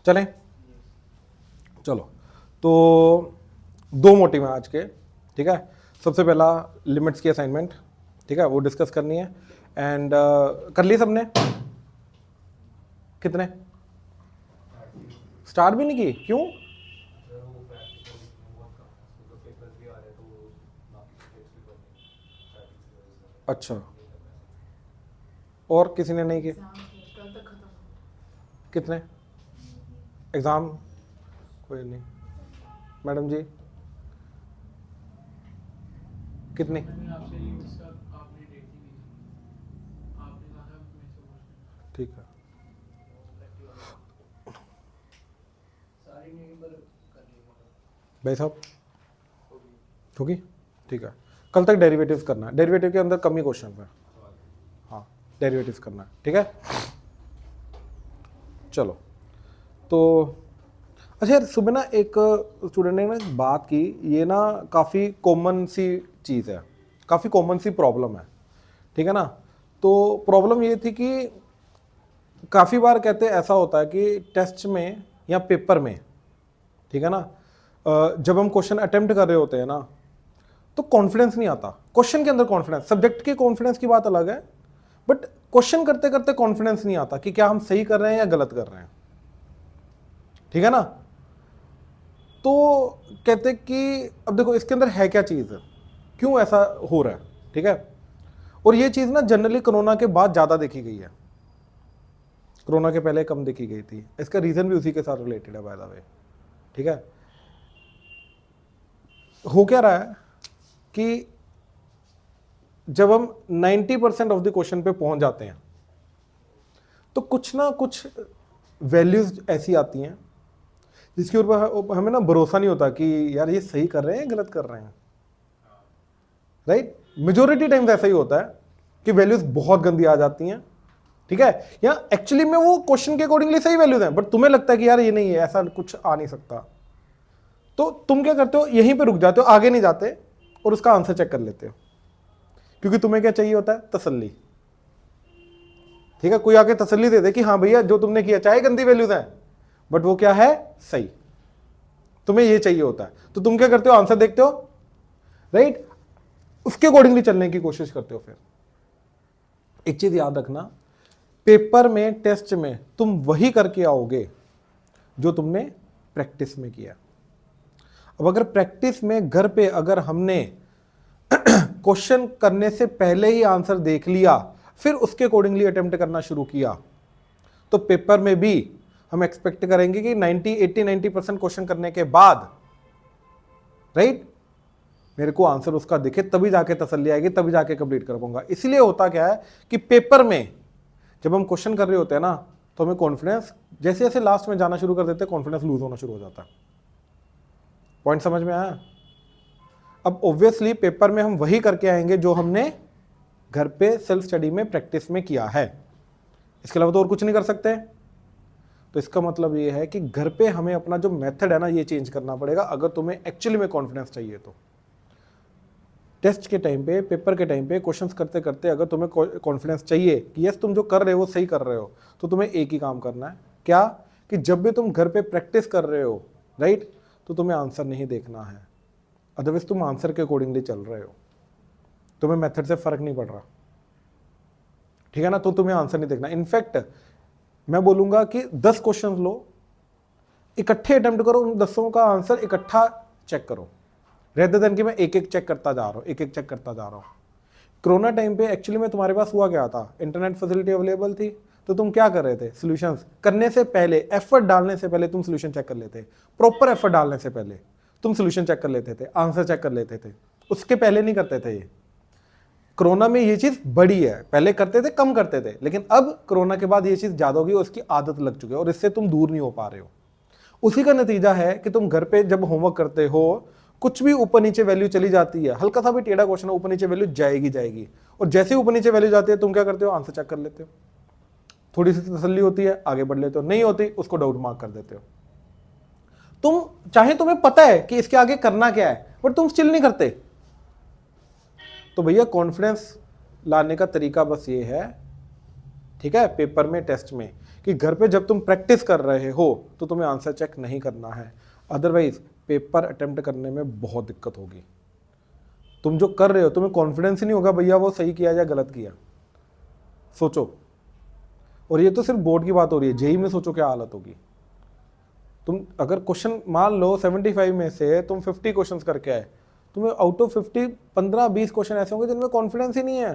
चलें, चलो। तो 2 मोटिव हैं आज के, ठीक है। सबसे पहला लिमिट्स की असाइनमेंट, ठीक है, वो डिस्कस करनी है। एंड कर ली सबने? कितने? स्टार्ट भी नहीं की? क्यों? अच्छा, और किसी ने नहीं किए? कितने एग्ज़ाम? कोई नहीं। मैडम जी कितनी? ठीक है, भाई साहब होगी, ठीक है। कल तक डेरिवेटिव्स करना है, डेरिवेटिव के अंदर कम ही क्वेश्चन है। हाँ, डेरिवेटिव्स करना है, ठीक है। चलो, तो अच्छा यार, सुबह ना एक स्टूडेंट ने ना बात की, ये ना काफ़ी कॉमन सी चीज़ है, काफ़ी कॉमन सी प्रॉब्लम है, ठीक है ना। तो प्रॉब्लम ये थी कि काफ़ी बार कहते ऐसा होता है कि टेस्ट में या पेपर में, ठीक है ना, जब हम क्वेश्चन अटेम्प्ट कर रहे होते हैं ना, तो कॉन्फिडेंस नहीं आता क्वेश्चन के अंदर। कॉन्फिडेंस, सब्जेक्ट के कॉन्फिडेंस की बात अलग है, बट क्वेश्चन करते करते कॉन्फिडेंस नहीं आता कि क्या हम सही कर रहे हैं या गलत कर रहे हैं, ठीक है ना। तो कहते कि अब देखो इसके अंदर है क्या चीज़, क्यों ऐसा हो रहा है, ठीक है। और ये चीज़ ना जनरली कोरोना के बाद ज़्यादा देखी गई है, कोरोना के पहले कम देखी गई थी। इसका रीज़न भी उसी के साथ रिलेटेड है बाय द वे, ठीक है। हो क्या रहा है कि जब हम 90% ऑफ द क्वेश्चन पे पहुंच जाते हैं, तो कुछ ना कुछ वैल्यूज ऐसी आती हैं जिसके ऊपर हमें ना भरोसा नहीं होता कि यार ये सही कर रहे हैं गलत कर रहे हैं, राइट। मेजोरिटी टाइम्स ऐसा ही होता है कि वैल्यूज बहुत गंदी आ जाती हैं, ठीक है। या एक्चुअली में वो क्वेश्चन के अकॉर्डिंगली सही वैल्यूज हैं, बट तुम्हें लगता है कि यार ये नहीं है, ऐसा कुछ आ नहीं सकता। तो तुम क्या करते हो, यहीं पे रुक जाते हो, आगे नहीं जाते और उसका आंसर चेक कर लेते हो, क्योंकि तुम्हें क्या चाहिए होता है, तसल्ली, ठीक है। कोई आके तसल्ली दे दे कि हाँ भैया जो तुमने किया चाहे गंदी वैल्यूज हैं, बट वो क्या है, सही, तुम्हें ये चाहिए होता है। तो तुम क्या करते हो, आंसर देखते हो, राइट, उसके अकॉर्डिंगली चलने की कोशिश करते हो। फिर एक चीज याद रखना, पेपर में, टेस्ट में तुम वही करके आओगे जो तुमने प्रैक्टिस में किया। अब अगर प्रैक्टिस में घर पे अगर हमने क्वेश्चन करने से पहले ही आंसर देख लिया, फिर उसके अकॉर्डिंगली अटेम्प्ट करना शुरू किया, तो पेपर में भी हम एक्सपेक्ट करेंगे कि 90% क्वेश्चन करने के बाद, राइट, मेरे को आंसर उसका दिखे, तभी जाके तसल्ली आएगी, तभी जाके कंप्लीट कर पाऊंगा। इसलिए होता क्या है कि पेपर में जब हम क्वेश्चन कर रहे होते हैं ना, तो हमें कॉन्फिडेंस जैसे जैसे लास्ट में जाना शुरू कर देते हैं, कॉन्फिडेंस लूज होना शुरू हो जाता है। पॉइंट समझ में आया? अब ऑब्वियसली पेपर में हम वही करके आएंगे जो हमने घर पे सेल्फ स्टडी में, प्रैक्टिस में किया है, इसके अलावा तो और कुछ नहीं कर सकते। तो इसका मतलब ये है कि घर पे हमें अपना जो मेथड है ना, ये चेंज करना पड़ेगा अगर तुम्हें एक्चुअली में कॉन्फिडेंस चाहिए तो। टेस्ट के टाइम पे, पेपर के टाइम पे क्वेश्चंस करते करते अगर तुम्हें कॉन्फिडेंस चाहिए कि यस तुम जो कर रहे हो सही कर रहे हो, तो तुम्हें एक ही काम करना है, क्या, कि जब भी तुम घर पे प्रैक्टिस कर रहे हो, राइट, तो तुम्हें आंसर नहीं देखना है, अदरवाइज तुम आंसर के अकॉर्डिंगली चल रहे हो, तुम्हें मेथड से फर्क नहीं पड़ रहा, ठीक है ना। तो तुम्हें आंसर नहीं देखना। इनफैक्ट मैं बोलूंगा कि 10 क्वेश्चन लो, इकट्ठे अटेम्प्ट करो, उन 10 का आंसर इकट्ठा चेक करो, रेदर देन कि मैं एक एक चेक करता जा रहा हूँ, एक एक चेक करता जा रहा हूँ। कोरोना टाइम पे एक्चुअली में तुम्हारे पास हुआ क्या था, इंटरनेट फैसिलिटी अवेलेबल थी, तो तुम क्या कर रहे थे, सॉल्यूशंस करने से पहले, एफर्ट डालने से पहले तुम सॉल्यूशन चेक कर लेते, प्रॉपर एफर्ट डालने से पहले तुम सॉल्यूशन चेक कर लेते थे, आंसर चेक कर लेते थे, उसके पहले नहीं करते थे। ये कोरोना में ये चीज़ बड़ी है, पहले करते थे, कम करते थे, लेकिन अब कोरोना के बाद ये चीज़ ज़्यादा होगी और उसकी आदत लग चुकी है और इससे तुम दूर नहीं हो पा रहे हो। उसी का नतीजा है कि तुम घर पे जब होमवर्क करते हो, कुछ भी ऊपर नीचे वैल्यू चली जाती है, हल्का सा भी टेढ़ा क्वेश्चन है, ऊपर नीचे वैल्यू जाएगी जाएगी, और जैसे ऊपर नीचे वैल्यू जाती है तुम क्या करते हो, आंसर चेक कर लेते हो, थोड़ी सी तसल्ली होती है, आगे बढ़ लेते हो, नहीं होती उसको डाउट मार्क कर देते हो। तुम चाहे तुम्हें पता है कि इसके आगे करना क्या है, बट तुम स्टिल नहीं करते। तो भैया कॉन्फिडेंस लाने का तरीका बस ये है, ठीक है, पेपर में, टेस्ट में, कि घर पे जब तुम प्रैक्टिस कर रहे हो तो तुम्हें आंसर चेक नहीं करना है, अदरवाइज पेपर अटेम्प्ट करने में बहुत दिक्कत होगी। तुम जो कर रहे हो तुम्हें कॉन्फिडेंस ही नहीं होगा भैया वो सही किया या गलत किया। सोचो, और ये तो सिर्फ बोर्ड की बात हो रही है, जेई में सोचो क्या हालत होगी। तुम अगर क्वेश्चन मान लो 75 में से तुम 50 क्वेश्चंस करके आए, तुम्हें आउट ऑफ 50 15-20 क्वेश्चन ऐसे होंगे जिनमें कॉन्फिडेंस ही नहीं है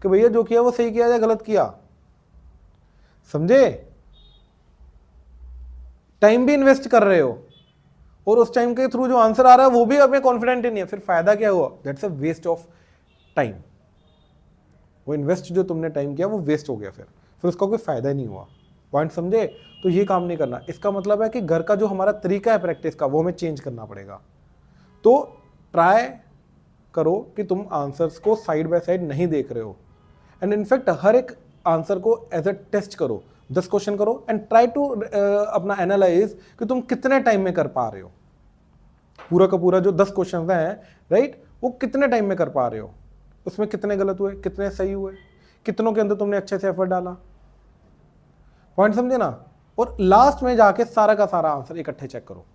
कि भैया जो किया वो सही किया या गलत किया। समझे? टाइम भी इन्वेस्ट कर रहे हो और उस टाइम के थ्रू जो आंसर आ रहा है वो भी हमें कॉन्फिडेंट ही नहीं है, फिर फायदा क्या हुआ? That's a waste of time. वो इन्वेस्ट जो तुमने टाइम किया वो वेस्ट हो गया, फिर उसका कोई फायदा ही नहीं हुआ। पॉइंट समझे? तो ये काम नहीं करना। इसका मतलब है कि घर का जो हमारा तरीका है प्रैक्टिस का वो हमें चेंज करना पड़ेगा। तो ट्राई करो कि तुम आंसर्स को साइड बाय साइड नहीं देख रहे हो, एंड इनफैक्ट हर एक आंसर को एज अ टेस्ट करो। 10 क्वेश्चन करो एंड ट्राई टू अपना एनालाइज कि तुम कितने टाइम में कर पा रहे हो। पूरा का पूरा जो 10 क्वेश्चन हैं, राइट, वो कितने टाइम में कर पा रहे हो, उसमें कितने गलत हुए, कितने सही हुए, कितनों के अंदर तुमने अच्छे से एफर्ट डाला। पॉइंट समझे ना? और लास्ट में जाके सारा का सारा आंसर इकट्ठे चेक करो,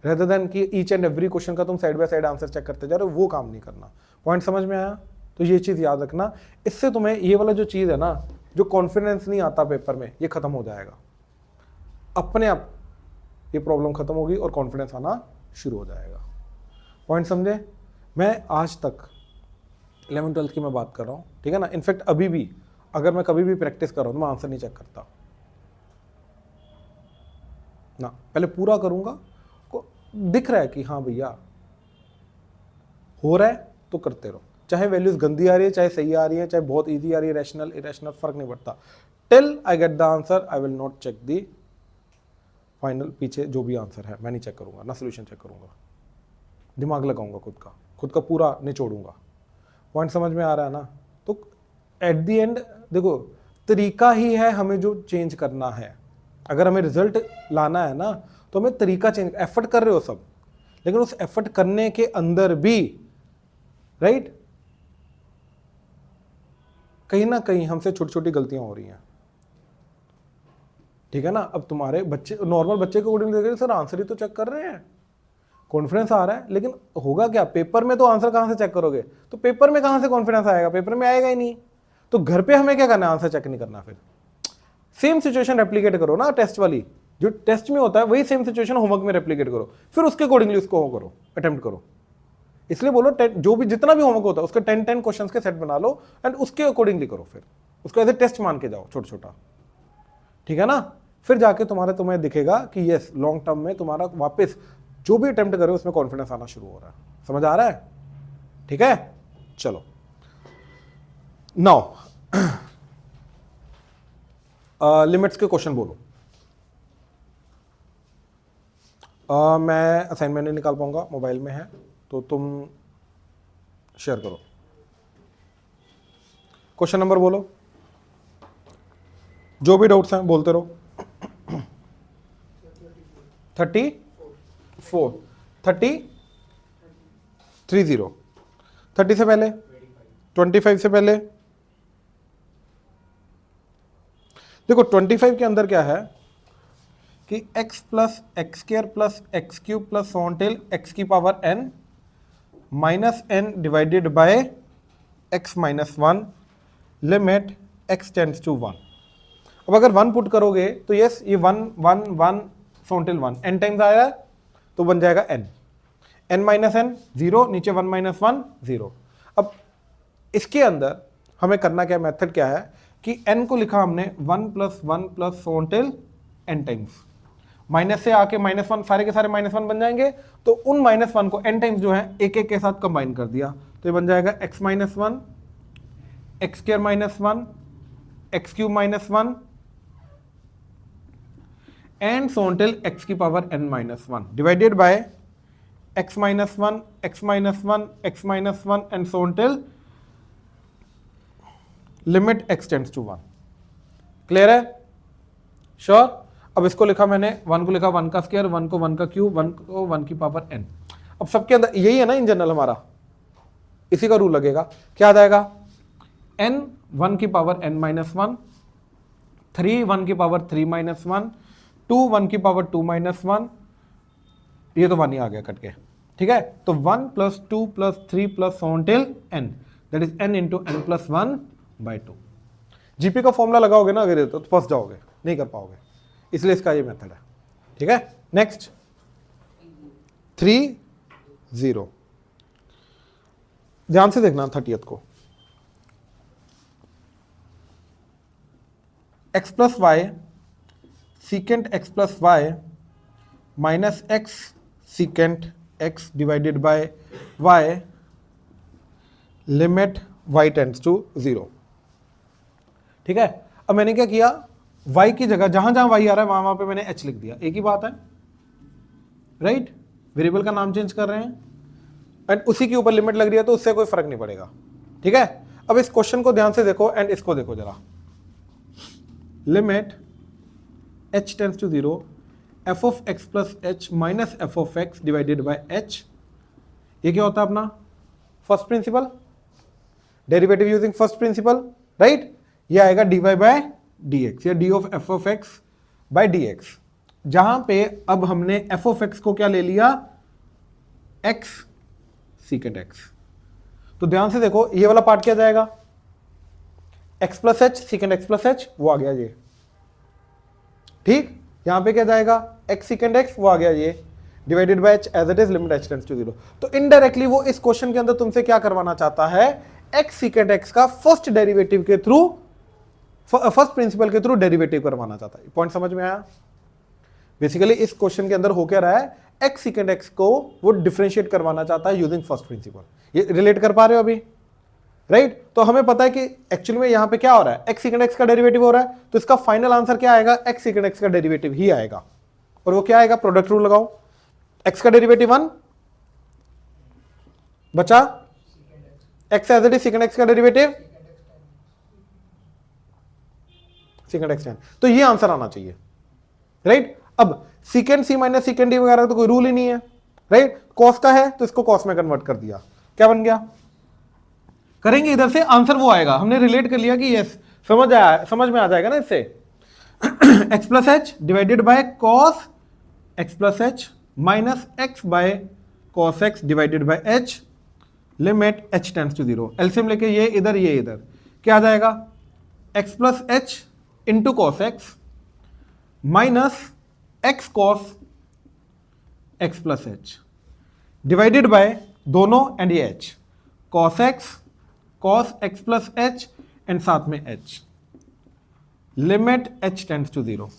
रेदर देन कि ईच एंड एवरी क्वेश्चन का तुम side by side answer check करते जा रहे हो। वो काम नहीं करना। पॉइंट समझ में आया? तो ये चीज़ याद रखना। इससे तुम्हें ये वाला जो चीज़ है ना, जो कॉन्फिडेंस नहीं आता पेपर में, ये खत्म हो जाएगा अपने आप। ये प्रॉब्लम खत्म होगी और कॉन्फिडेंस आना शुरू हो जाएगा। पॉइंट समझे? मैं आज तक 11th-12th की मैं बात कर रहा हूँ, ठीक है ना। इनफैक्ट अभी भी अगर मैं कभी भी प्रैक्टिस कर रहा हूँ तो मैं आंसर नहीं चेक करता ना, पहले पूरा करूँगा, को दिख रहा है कि हाँ भैया हो रहा है तो करते रहो। चाहे वैल्यूज गंदी आ रही है, चाहे सही आ रही है, चाहे बहुत इजी आ रही है, रैशनल इरेशनल, फर्क नहीं पड़ता। Till I get the answer I will not check the final, पीछे जो भी आंसर है मैं नहीं चेक करूंगा, ना सोल्यूशन चेक करूंगा, दिमाग लगाऊंगा खुद का पूरा निचोड़ूंगा। पॉइंट समझ में आ रहा है ना? तो एट द एंड देखो, तरीका ही है हमें जो चेंज करना है। अगर हमें रिजल्ट लाना है ना तो हमें तरीका चेंज, एफर्ट कर रहे हो सब, लेकिन उस एफर्ट करने के अंदर भी, राइट, कहीं ना कहीं हमसे छोटी छोटी गलतियां हो रही हैं, ठीक है ना। अब तुम्हारे बच्चे, नॉर्मल बच्चे को अकॉर्डिंग देखें, सर आंसर ही तो चेक कर रहे हैं, कॉन्फिडेंस आ रहा है, लेकिन होगा क्या? पेपर में तो आंसर कहां से चेक करोगे? तो पेपर में कहां से कॉन्फिडेंस आएगा? पेपर में आएगा ही नहीं। तो घर पे हमें क्या करना है? आंसर चेक नहीं करना। फिर सेम सिचुएशन रेप्लिकेट करो ना, टेस्ट वाली जो टेस्ट में होता है वही सेम सिचुएशन होमवर्क में रेप्लिकेट करो, फिर उसके अकॉर्डिंगली उसको करो, अटेम्प्ट करो। इसलिए बोलो जो भी जितना भी होमवर्क होता है उसके 10 क्वेश्चंस के सेट बना लो एंड उसके अकॉर्डिंगली करो, फिर उसको एज ए टेस्ट मान के जाओ, छोटा छोटा, ठीक है ना। फिर जाके तुम्हें दिखेगा कि यस, लॉन्ग टर्म में तुम्हारा वापस जो भी अटेम्प्ट करो उसमें कॉन्फिडेंस आना शुरू हो रहा है। समझ आ रहा है? ठीक है, चलो नाउ लिमिट्स के क्वेश्चन बोलो। मैं असाइनमेंट नहीं निकाल पाऊंगा, मोबाइल में है, तो तुम शेयर करो। क्वेश्चन नंबर बोलो, जो भी डाउट्स हैं बोलते रहो। 34 30 30 30 से पहले, 25 से पहले। देखो 25 के अंदर क्या है कि x plus x square plus x cube plus on till x की power n minus n divided by x minus 1 limit x tends to 1। अब अगर 1 पुट करोगे तो यस, ये 1 1 1 ऑन टेल 1 n टाइम्स आया है तो बन जाएगा n माइनस n 0, नीचे 1 माइनस 1 0। अब इसके अंदर हमें करना क्या, मेथड क्या है कि n को लिखा हमने 1 plus 1 plus on till n times, minus से आके माइनस 1, सारे के सारे माइनस 1 बन जाएंगे, तो उन माइनस 1 को n टाइम्स जो है एक एक के साथ कंबाइन कर दिया, तो ये बन जाएगा x minus 1 x square minus 1 x cube minus 1 and so till x की power n minus 1 divided by x minus 1 x minus 1 x minus 1 and so till limit x tends to 1। Clear है? Sure? अब इसको लिखा मैंने, 1 को लिखा 1 का square, 1 को 1 का क्यूब, 1 को 1 की पावर n। अब सबके अंदर यही है ना इन जनरल, हमारा इसी का रूल लगेगा। क्या आ जाएगा? n 1 की पावर n माइनस 1 3 1 की पावर 3 माइनस 1, 2 1 की पावर 2 माइनस 1, ये तो 1 ही आ गया कट के, ठीक है। तो 1 plus 2 plus 3 plus on till n, that is n into n plus 1 by 2। GP का फॉर्मूला लगाओगे ना अगर तो फंस जाओगे, नहीं कर पाओगे, इसलिए इसका ये मेथड है, ठीक है। नेक्स्ट 3 0, ध्यान से देखना 30th को, x plus y secant x plus y minus x secant x divided by y limit y tends to 0, ठीक है। अब मैंने क्या किया, y की जगह जहां जहां y आ रहा है वहां पे मैंने h लिख दिया, एक ही बात है, राइट। वेरिएबल का नाम चेंज कर रहे हैं एंड उसी के ऊपर लिमिट लग रही है, तो उससे कोई फर्क नहीं पड़ेगा, ठीक है। अब इस क्वेश्चन को ध्यान से देखो एंड इसको देखो जरा, limit h tends to 0 f of x plus h minus f of x divided by h, ये क्या होता है अपना first principle, derivative using first principle, right. ये आएगा dy बाय dx या d of f of x by dx, जहां पे अब हमने f ऑफ x को क्या ले लिया, x सीकेंट x। तो ध्यान से देखो ये वाला पार्ट क्या जाएगा, x plus H secant x plus H, वो आ गया ये, ठीक। यहां पे क्या जाएगा, x सीकेंट x, वो आ गया ये, divided by h as it is limit h tends to 0। तो इनडायरेक्टली वो इस क्वेश्चन के अंदर तुमसे क्या करवाना चाहता है, x सीकेंट x का फर्स्ट डेरिवेटिव के थ्रू, फर्स्ट प्रिंसिपल के थ्रू डेरिवेटिव करवाना चाहता है। पॉइंट समझ में आया। बेसिकली इस क्वेश्चन के अंदर हो क्या रहा है, x सीकेंट x को वो डिफरेंशिएट करवाना चाहता है यूजिंग फर्स्ट प्रिंसिपल। ये रिलेट कर पा रहे हो अभी, राइट। तो हमें पता है कि एक्चुअली में यहां पे क्या हो रहा है, x सीकेंट x का डेरिवेटिव हो रहा है, तो इसका फाइनल आंसर क्या आएगा, x सीकेंट x का डेरिवेटिव ही आएगा। और वो क्या आएगा, प्रोडक्ट रूल लगाओ, x का डेरिवेटिव 1 बचा, x as it is secant x का डेरिवेटिव सीकेंट x 10, तो ये आंसर आना चाहिए, राइट। अब secant c minus secant d वगैरह तो कोई रूल ही नहीं है, राइट। कॉस का है तो इसको कॉस में कन्वर्ट कर दिया, क्या बन गया, करेंगे इधर से आंसर वो आएगा। हमने रिलेट कर लिया कि यस, समझ में आ जाएगा ना इससे। x plus h divided by cos x plus h minus x by cos x divided by h limit h tends to 0। LCM लेके ये इधर क्या आ जाएगा, x plus h into cos x minus x cos x plus h divided by दोनों and ये h cos x cos x plus h and साथ में h limit h tends to 0।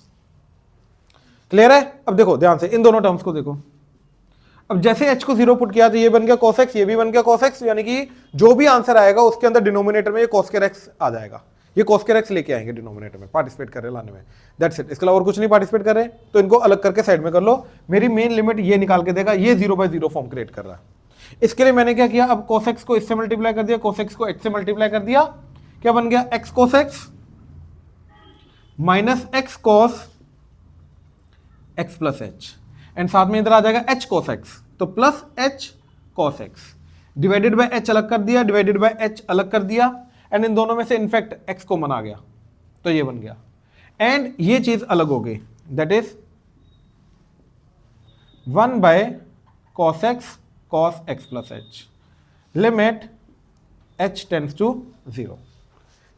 Clear है। अब देखो ध्यान से इन दोनों टर्म्स को देखो, अब जैसे h को 0 पुट किया तो ये बन गया cos x, ये भी बन गया cos x, यानी कि जो भी आंसर आएगा उसके अंदर डिनोमिनेटर में ये cos x आ जाएगा, ये cos x लेके आएंगे डिनोमिनेटर में, पार्टिसिपेट कर रहे लाने में, दैट्स इट। इसके अलावा और कुछ नहीं पार्टिसिपेट कर रहे, तो इनको अलग करके साइड में कर लो। मेरी मेन लिमिट ये निकाल के देगा, ये 0/0 फॉर्म क्रिएट कर रहा है। इसके लिए मैंने क्या किया, अब cos x को इससे मल्टीप्लाई कर दिया, cos x को h से मल्टीप्लाई कर दिया, क्या बन गया, x cos x minus x cos x plus h and साथ में इधर आ जाएगा h cos x, तो plus h cos x divided by h अलग कर दिया, डिवाइडेड बाय h अलग कर दिया, एंड इन दोनों में से इनफैक्ट x कॉमन आ गया, तो ये बन गया, एंड ये चीज अलग हो गई, that is 1 by cos x cos x plus h limit h tends to 0।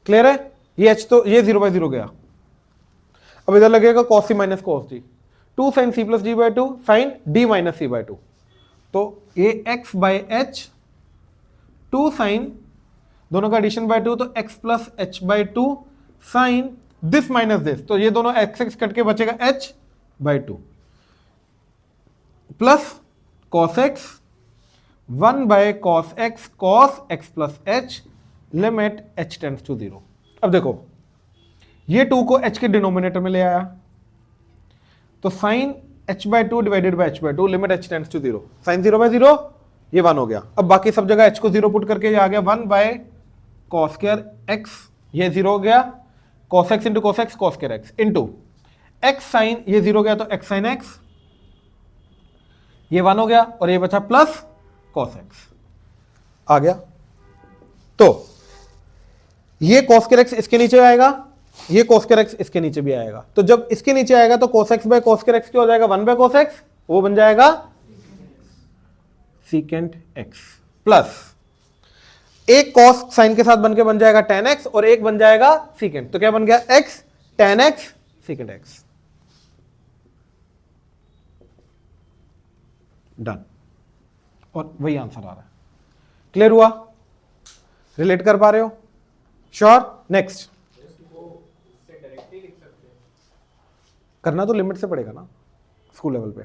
Clear है, ये h तो ये 0/0 गया। अब इधर लगेगा cos c minus cos d, 2 sin c plus d by 2 sin d minus c by 2, तो ये x बाई h 2 sin दोनों का एडिशन बाई 2, तो x plus h by 2 sin this minus this, तो ये दोनों x कट के बचेगा h by 2 plus cos x 1 by cos x plus h limit h tends to 0। अब देखो ये 2 को h के डिनोमिनेटर में ले आया, तो sine h by 2 divided by h by 2 limit h tends to 0, sine 0/0 ये 1 हो गया। अब बाकी सब जगह h को 0 पुट करके ये आ गया 1 बाय cos स्क्वायर x, ये 0 हो गया, cos x into cos x cos square x into x sine, ये 0 गया तो x साइन x, ये 1 हो गया, और ये बचा प्लस cos x आ गया। तो ये cos स्क्वायर x इसके नीचे आएगा, ये cos स्क्वायर x इसके नीचे भी आएगा, तो जब इसके नीचे आएगा तो cos x by cos square x क्या हो जाएगा, 1 बाय cos x, वो बन जाएगा secant x प्लस एक cos साइन के साथ बन के बन जाएगा tan x और एक बन जाएगा secant, तो क्या बन गया x tan x secant x। Done, और वही आंसर आ रहा है। क्लियर हुआ, रिलेट कर पा रहे हो, श्योर। नेक्स्ट, करना तो लिमिट से पड़ेगा ना स्कूल लेवल पे।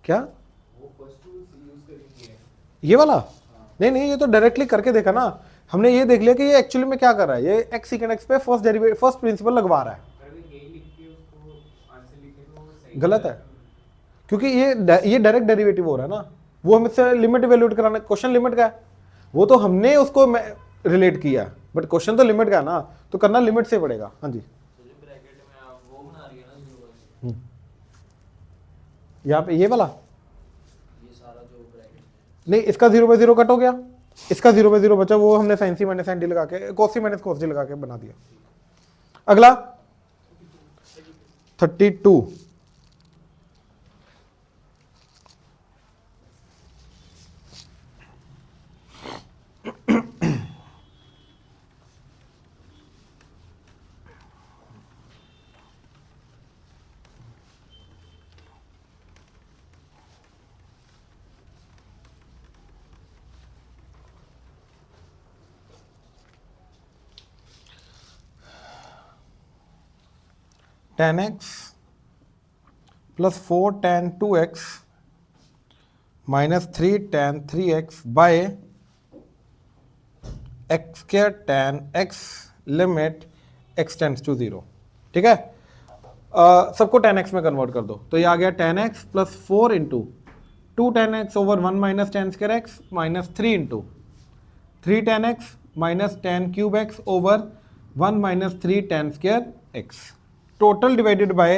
क्या ये वाला? नहीं नहीं, ये तो डायरेक्टली करके देखा ना हमने, ये देख लिया कि ये एक्चुअली में क्या कर रहा है, ये x सेकंड x पे फर्स्ट डेरिवेटिव फर्स्ट प्रिंसिपल लगवा रहा है। गलत है, क्योंकि ये डायरेक्ट डेरिवेटिव हो रहा है ना, वो हमसे लिमिट इवैल्यूएट कराना, क्वेश्चन लिमिट का है, वो तो हमने उसको रिलेट किया, बट क्वेश्चन तो लिमिट का है ना, तो करना लिमिट से पड़ेगा। हाँ जी, यहाँ पे ये वाला नहीं, इसका 0 बाय 0 कट हो गया, इसका 0 बाय 0 बचा, वो हमने साइन सी माइनस साइन डी लगा के कोस सी माइनस कोस डी लगा के बना दिया। अगला 32, tan x plus 4 tan 2x minus 3 tan 3x by x square tan x limit x tends to 0। ठीक है, सबको tan x में कन्वर्ट कर दो, तो ये आ गया tan x plus 4 into 2 tan x over 1 minus tan square x minus 3 into 3 tan x minus tan cube x over 1 minus 3 tan square x total divided by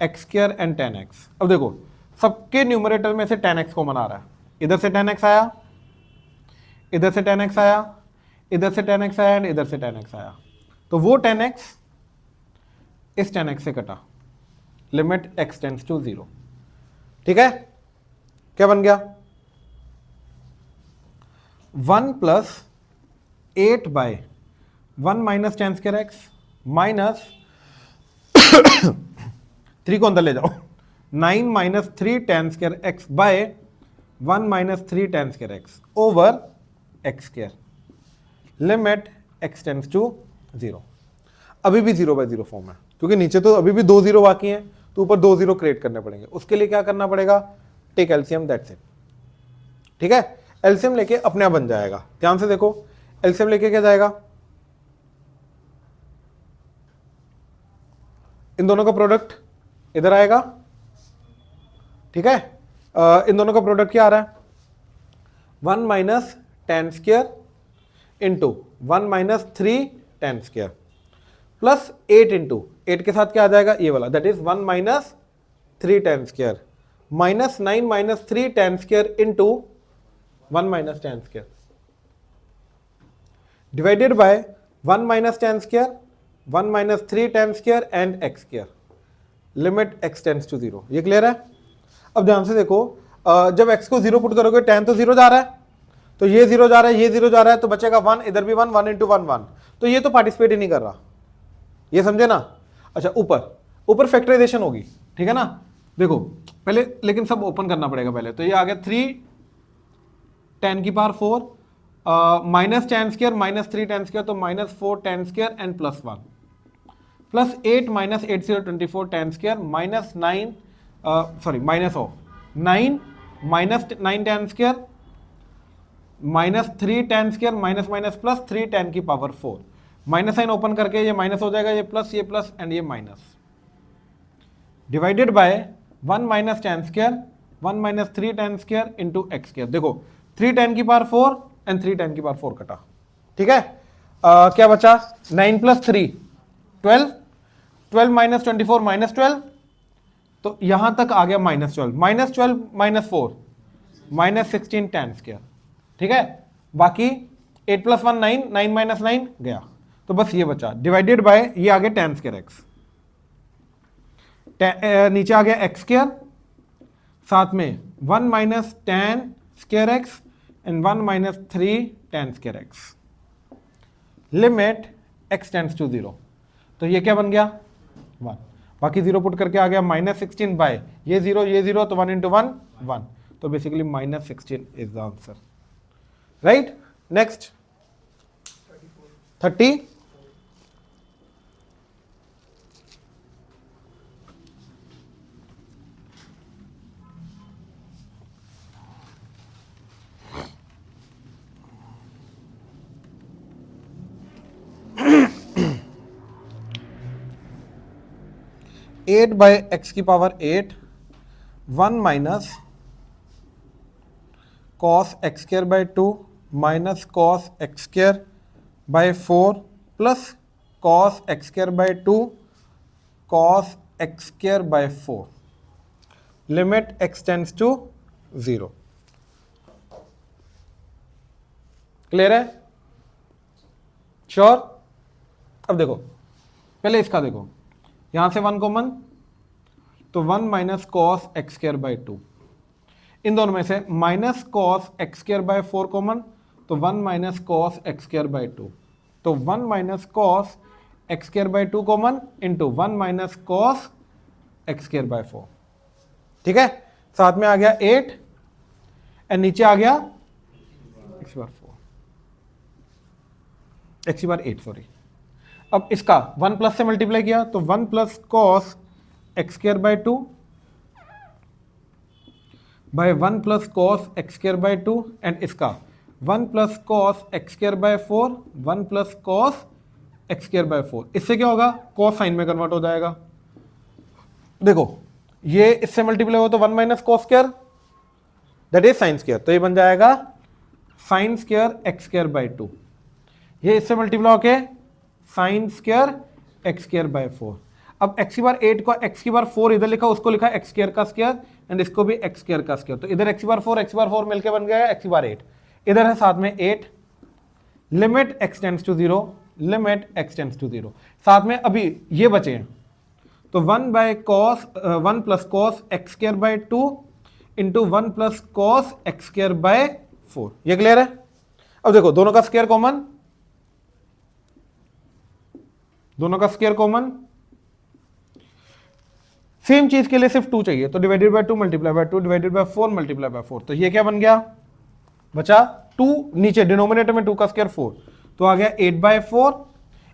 x square and tan x। अब देखो सबके numerator में से tan x common आ रहा है, इधर से tan x आया, इधर से tan x आया, इधर से tan x आया एंड इधर से tan x आया, तो वो tan x इस tan x से कटा, लिमिट x टेंड्स टू 0। ठीक है, क्या बन गया 1 plus 8 by 1 minus tan square x minus 3 को अंदर ले जाओ, 9 minus 3 tan square x by 1 minus 3 tan square x over x square, limit x tends to 0। अभी भी 0 बाय 0 फॉर्म है, क्योंकि नीचे तो अभी भी 2 0 बाकी हैं, तो ऊपर 2 0 क्रिएट करने पड़ेंगे। उसके लिए क्या करना पड़ेगा, टेक एलसीएम, दैट्स इट। ठीक है, एलसीएम लेके अपने आप बन जाएगा। ध्यान से देखो, एलसीएम लेके क्या जाएगा, इन दोनों का प्रोडक्ट इधर आएगा। ठीक है, इन दोनों का प्रोडक्ट क्या आ रहा है, 1 minus tan square into 1 minus 3 tan square plus 8 into 8 के साथ क्या आ जाएगा, ये वाला, that is 1 minus 3 tan square minus 9 minus 3 tan square into 1 minus tan square divided by 1 minus tan square 1 minus 3 tan square and x square, limit x tends to 0। ये clear है। अब ध्यान से देखो, जब x को 0 पुट करोगे tan तो 0 जा रहा है, तो ये 0 जा रहा है, ये 0 जा रहा है, तो बचेगा 1, इधर भी 1, 1 इंटू 1 1, तो ये तो पार्टिसिपेट ही नहीं कर रहा, ये समझे ना। अच्छा, ऊपर फैक्टराइजेशन होगी, ठीक है ना। देखो पहले, लेकिन सब ओपन करना पड़ेगा पहले, तो ये आ गया 3 tan की power 4 minus tan square minus 3 tan square, तो minus 4 tan square and plus 1 plus 8 minus 8 0 24 tan square minus 9 sorry minus of 9 minus 9 tan square minus 3 tan square minus minus plus 3 tan की power 4, minus sign open करके ये minus हो जाएगा, ये plus and ये minus, divided by 1 minus tan square 1 minus 3 tan square into x square. देखो 3 tan की power 4 and 3 tan की पावर 4 कटा। ठीक है, क्या बचा, 9 प्लस 3 12, 12 माइनस 24 माइनस 12, तो यहां तक आ गया minus 12 minus 12 minus 4 minus 16 tan square, ठीक है, बाकी 8 प्लस 1 9, 9 माइनस 9 गया, तो बस ये बचा, डिवाइडेड बाय ये आ गया tan स्क्वायर एक्स, नीचे आ गया एक्स स्क्वायर, साथ में 1 minus tan square x and 1 minus 3 tan square x, limit x tends to 0, तो ये क्या बन गया 1, बाकी 0 पुट करके आ गया -16 बाय ये 0 तो 1 इंटू 1 1, तो basically -16 is the answer, right. Next 30, eight by x की power 8 1 minus cos x square by 2 minus cos x square by 4 plus cos x square by 2 cos x square by 4, limit x tends to 0। Clear है, sure. अब देखो, पहले इसका देखो, यहां से 1 common, तो 1 minus cos x square by 2, इन दोनों में से minus cos x square by 4 common, तो 1 minus cos x square by 2, तो 1 minus cos x square by 2 common into 1 minus cos x square by 4, ठीक है, साथ में आ गया 8 एंड नीचे आ गया एक्स बार 4, एक्स बार 8 सॉरी। अब इसका 1 प्लस से मल्टीप्लाई किया, तो 1 plus cos x square by 2 by 1 plus cos x square by 2 and इसका 1 plus cos x square by 4 1 plus cos x square by 4, इससे क्या होगा कॉस साइन में कन्वर्ट हो जाएगा। देखो ये इससे मल्टीप्लाई हो तो 1 minus cos square that is sine square, तो ये बन जाएगा sine square x square by 2, ये इससे मल्टीप्लाई होके sine square x square by 4। अब एक्स की बार 8 को एक्स की बार 4 इधर लिखा, उसको लिखा एक्स स्क्वायर का स्क्वायर एंड इसको भी एक्स स्क्वायर का स्क्वायर, तो इधर एक्स की बार 4 मिलके बन गया एक्स की बार 8, इधर है साथ में 8, limit x tends to 0, limit x tends to 0, साथ में अभी ये बचे हैं, तो 1 by cos 1 plus cos x square by 2 into 1 plus cos x square by 4, ये क्लियर है। अब देखो दोनों का स्क्वायर कॉमन, दोनों का स्क्वायर कॉमन, सेम चीज के लिए सिर्फ 2 चाहिए, तो divided by 2 multiply by 2 divided bye 4 multiply by 4, तो ये क्या बन गया बचा 2, नीचे डिनोमिनेटर में 2 का स्क्वायर 4, तो आ गया 8 बाय 4,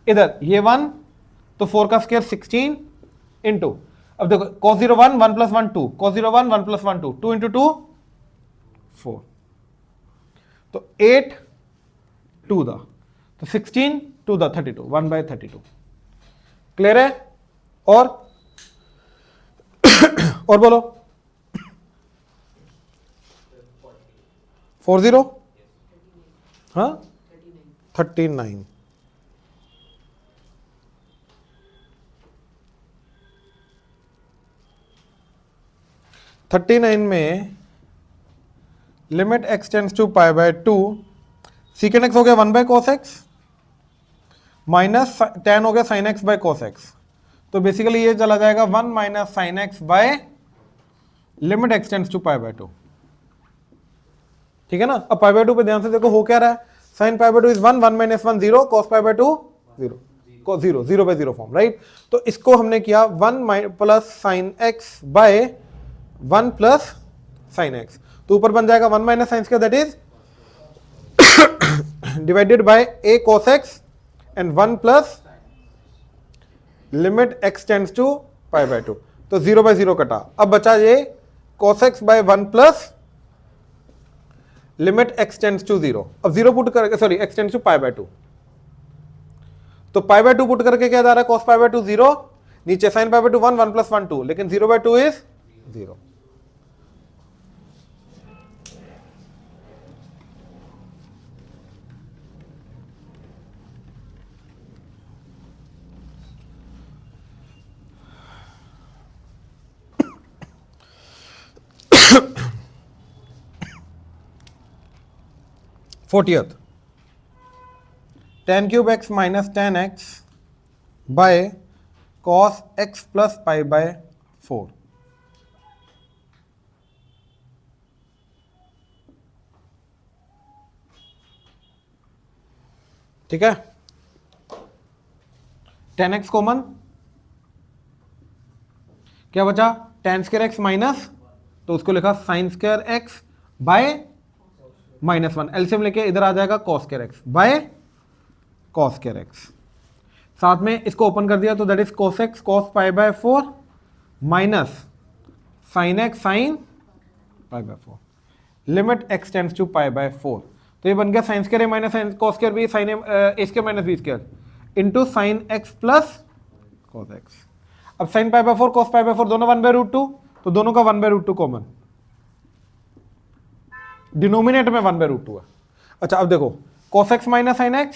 इधर ये 1 तो 4 का स्क्वायर 16 इंटू, अब देखो cos 0 1 1 plus 1 2, cos 0 1 1 plus 1 2, 2 into 2 4, तो 8 2 द, तो 16 2 द 32, 1 बाय 32, क्लियर है। और बोलो 40 हाँ 39, में limit x tends to pi by 2, secant x हो गया 1 by cos x minus tan हो गया sine x by cos x, तो बेसिकली ये चला जाएगा 1 minus sine x by limit x tends to pi by 2, ठीक है ना। अब पाई बाय 2 पे ध्यान से देखो हो क्या रहा है, sine pi by 2 is 1 1 minus 1 0 cos pi by 2 0 cos 0 0 by 0 form, right. तो इसको हमने किया 1 plus sine x by 1 plus sine x, तो ऊपर बन जाएगा 1 minus sine square that is divided by a cos x and 1 plus limit x tends to pi by 2, तो 0 by 0 कटा, अब बचा ये cos x by 1 plus limit x tends to 0, अब 0 पुट करके sorry x tends to pi by 2, तो पाई by 2 put करके क्या जा रहा है cos पाई बाय 2 0, नीचे साइन पाई बाय 2 1 1 प्लस 1 2, लेकिन 0 bye 2 is 0। 40th tan cube x minus tan x by cos x plus pi by 4। ठीक है, tan x कॉमन, क्या बचा tan स्क्वायर x माइनस, तो उसको लिखा sin square x by -1, LCM लेके इधर आ जाएगा cos square x by cos square x, साथ में इसको ओपन कर दिया तो that is cos x cos pi by 4 minus sin x sin pi by 4, limit x tends to pi by 4, तो ये बन गया sin square a minus sin cos square b sin a square minus b square into sin x plus cos x। अब sin pi by 4 cos pi by 4 दोनों 1/√2, तो दोनों का 1/√2 common, denominator में 1/√2 है। अच्छा अब देखो cos x minus sin x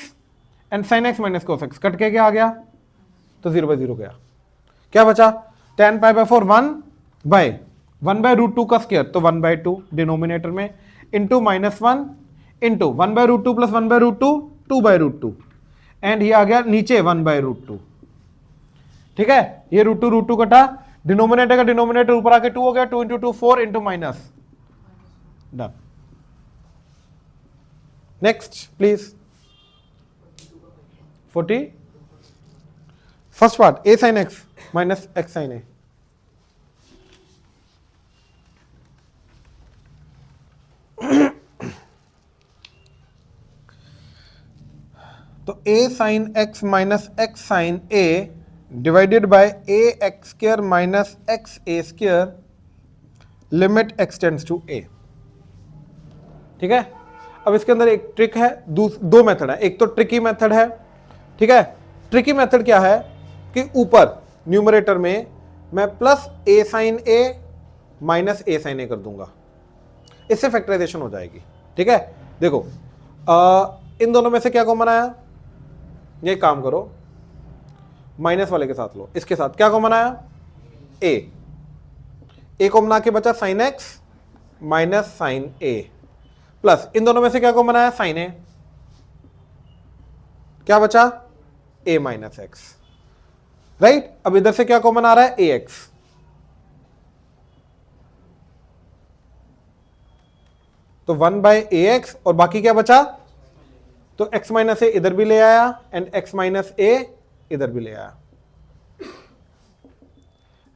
and sin x minus cos x cut के क्या आ गया, तो 0/0 गया, क्या बचा tan पाई बाय 4 1/√2 का स्क्वायर, तो 1/2 डिनोमिनेटर में, इंटू -1 इंटू 1/√2 प्लस 1/√2 2/√2, एंड ये आ गया नीचे 1/√2। ठीक है, ये √2 कटा, डिनोमिनेटर का डिनोमिनेटर ऊपर आके 2 हो गया, 2 into 2 4 into minus, done. Next please 40 first part a sin x minus x sin a, तो a sin x minus x sin a divided by a x square minus x a square limit x tends to a। ठीक है, अब इसके अंदर एक trick है, दो method है, एक तो ट्रिकी मेथड है। ठीक है, ट्रिकी मेथड क्या है कि ऊपर न्यूमरेटर में मैं plus a sin a minus a sin a कर दूंगा, इससे फैक्टराइजेशन हो जाएगी। ठीक है, देखो इन दोनों में से क्या कॉमन आया, ये काम करो माइनस वाले के साथ लो, इसके साथ क्या कॉमन आया a कॉमन आके बचा sin x minus sin a, plus इन दोनों में से क्या कॉमन आया sin a, क्या बचा a माइनस x, राइट। अब इधर से क्या कॉमन आ रहा है ax, तो 1/ax और बाकी क्या बचा, तो x माइनस a इधर भी ले आया एंड x माइनस a इधर भी ले आया,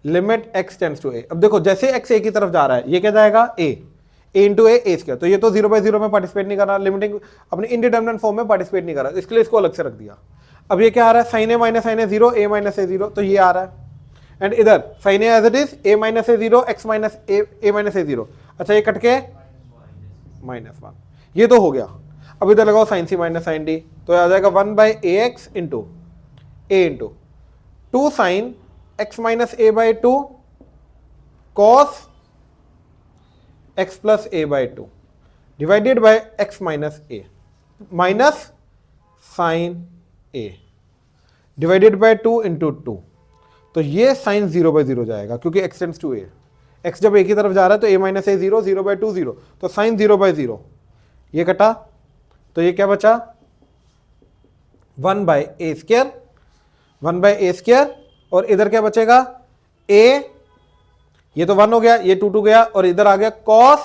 limit x tends to a। अब देखो जैसे x a की तरफ जा रहा है ये क्या जाएगा a इंटू a स्क्वायर, तो ये तो 0/0 में पार्टिसिपेट नहीं कर रहा, लिमिटिंग अपने इंडिटरमिनेट फॉर्म में पार्टिसिपेट नहीं कर रहा, इसके लिए इसको अलग से रख दिया। अब ये क्या आ रहा है sin a minus sin a 0 a minus a 0, तो ये आ रहा है, एंड इधर sin a as it is a minus a 0 x minus a minus a 0। अच्छा ये कट के -1, ये तो हो गया। अब इधर लगाओ sin c minus sin d, तो आ जाएगा 1/ax into a into 2 sin x minus a by 2 cos x plus a by 2 divided by x minus a minus sin a divided by 2 into 2, तो ये साइन 0/0 जाएगा क्योंकि x tends to a, x जब a की तरफ जा रहा है तो a माइनस a 0 0/2 0, तो साइन 0/0 ये कटा, तो ये क्या बचा 1/a स्क्वायर 1/a स्क्वायर, और इधर क्या बचेगा a, ये तो 1 हो गया, ये 2 गया, और इधर आ गया cos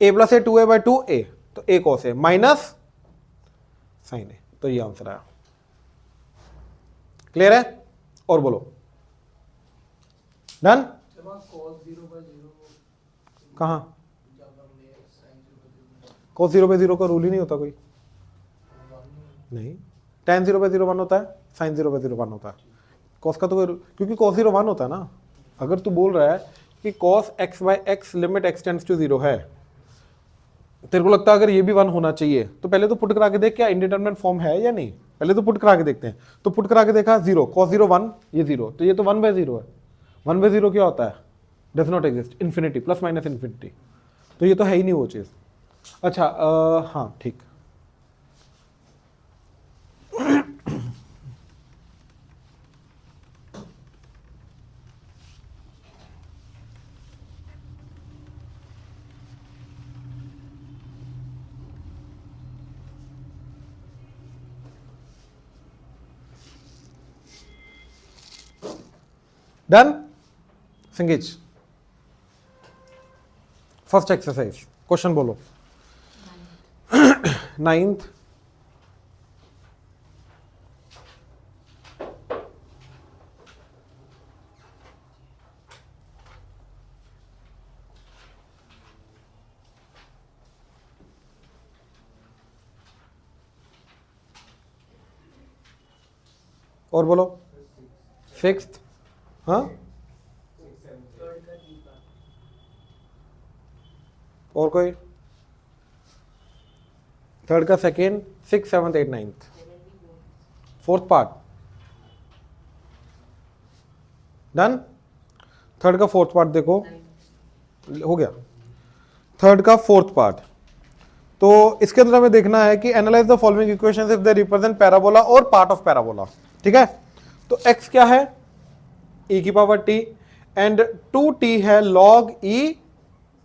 a plus a 2a/2a, तो a cos a minus sine a, तो ये आंसर आया। क्लियर है, और बोलो डन। कहां cos 0/0 का रूल ही नहीं होता कोई, नहीं tan 0/0 1 होता है, sin 0/0 1 होता है, cos का तो क्योंकि cos 0 1 होता है ना। अगर तू बोल रहा है कि cos x/x लिमिट x टेंड्स टू 0 है, तेरे को लगता है अगर ये भी 1 होना चाहिए, तो पहले तो पुट करा के देख क्या इंडिटरमिनेट फॉर्म है या नहीं, पहले तो पुट करा के देखते हैं। तो पुट करा के देखा 0 cos 0 1, ये 0, तो ये तो 1/0 है। 1/0 क्या होता है, does not exist, infinity plus minus infinity, तो ये तो है ही नहीं वो चीज। अच्छा हाँ ठीक, डन। संगीत, फर्स्ट एक्सरसाइज क्वेश्चन बोलो। 9th, और बोलो 6th, हाँ और कोई, थर्ड का second, 6th, 7th, 8th, 9th, fourth part done. Third का फोर्थ पार्ट देखो, हो गया थर्ड का फोर्थ पार्ट। तो इसके अंदर हमें देखना है कि analyse the following equations if they represent parabola और पार्ट ऑफ पैराबोला। ठीक है, तो x क्या है, e की पावर t एंड 2t है log e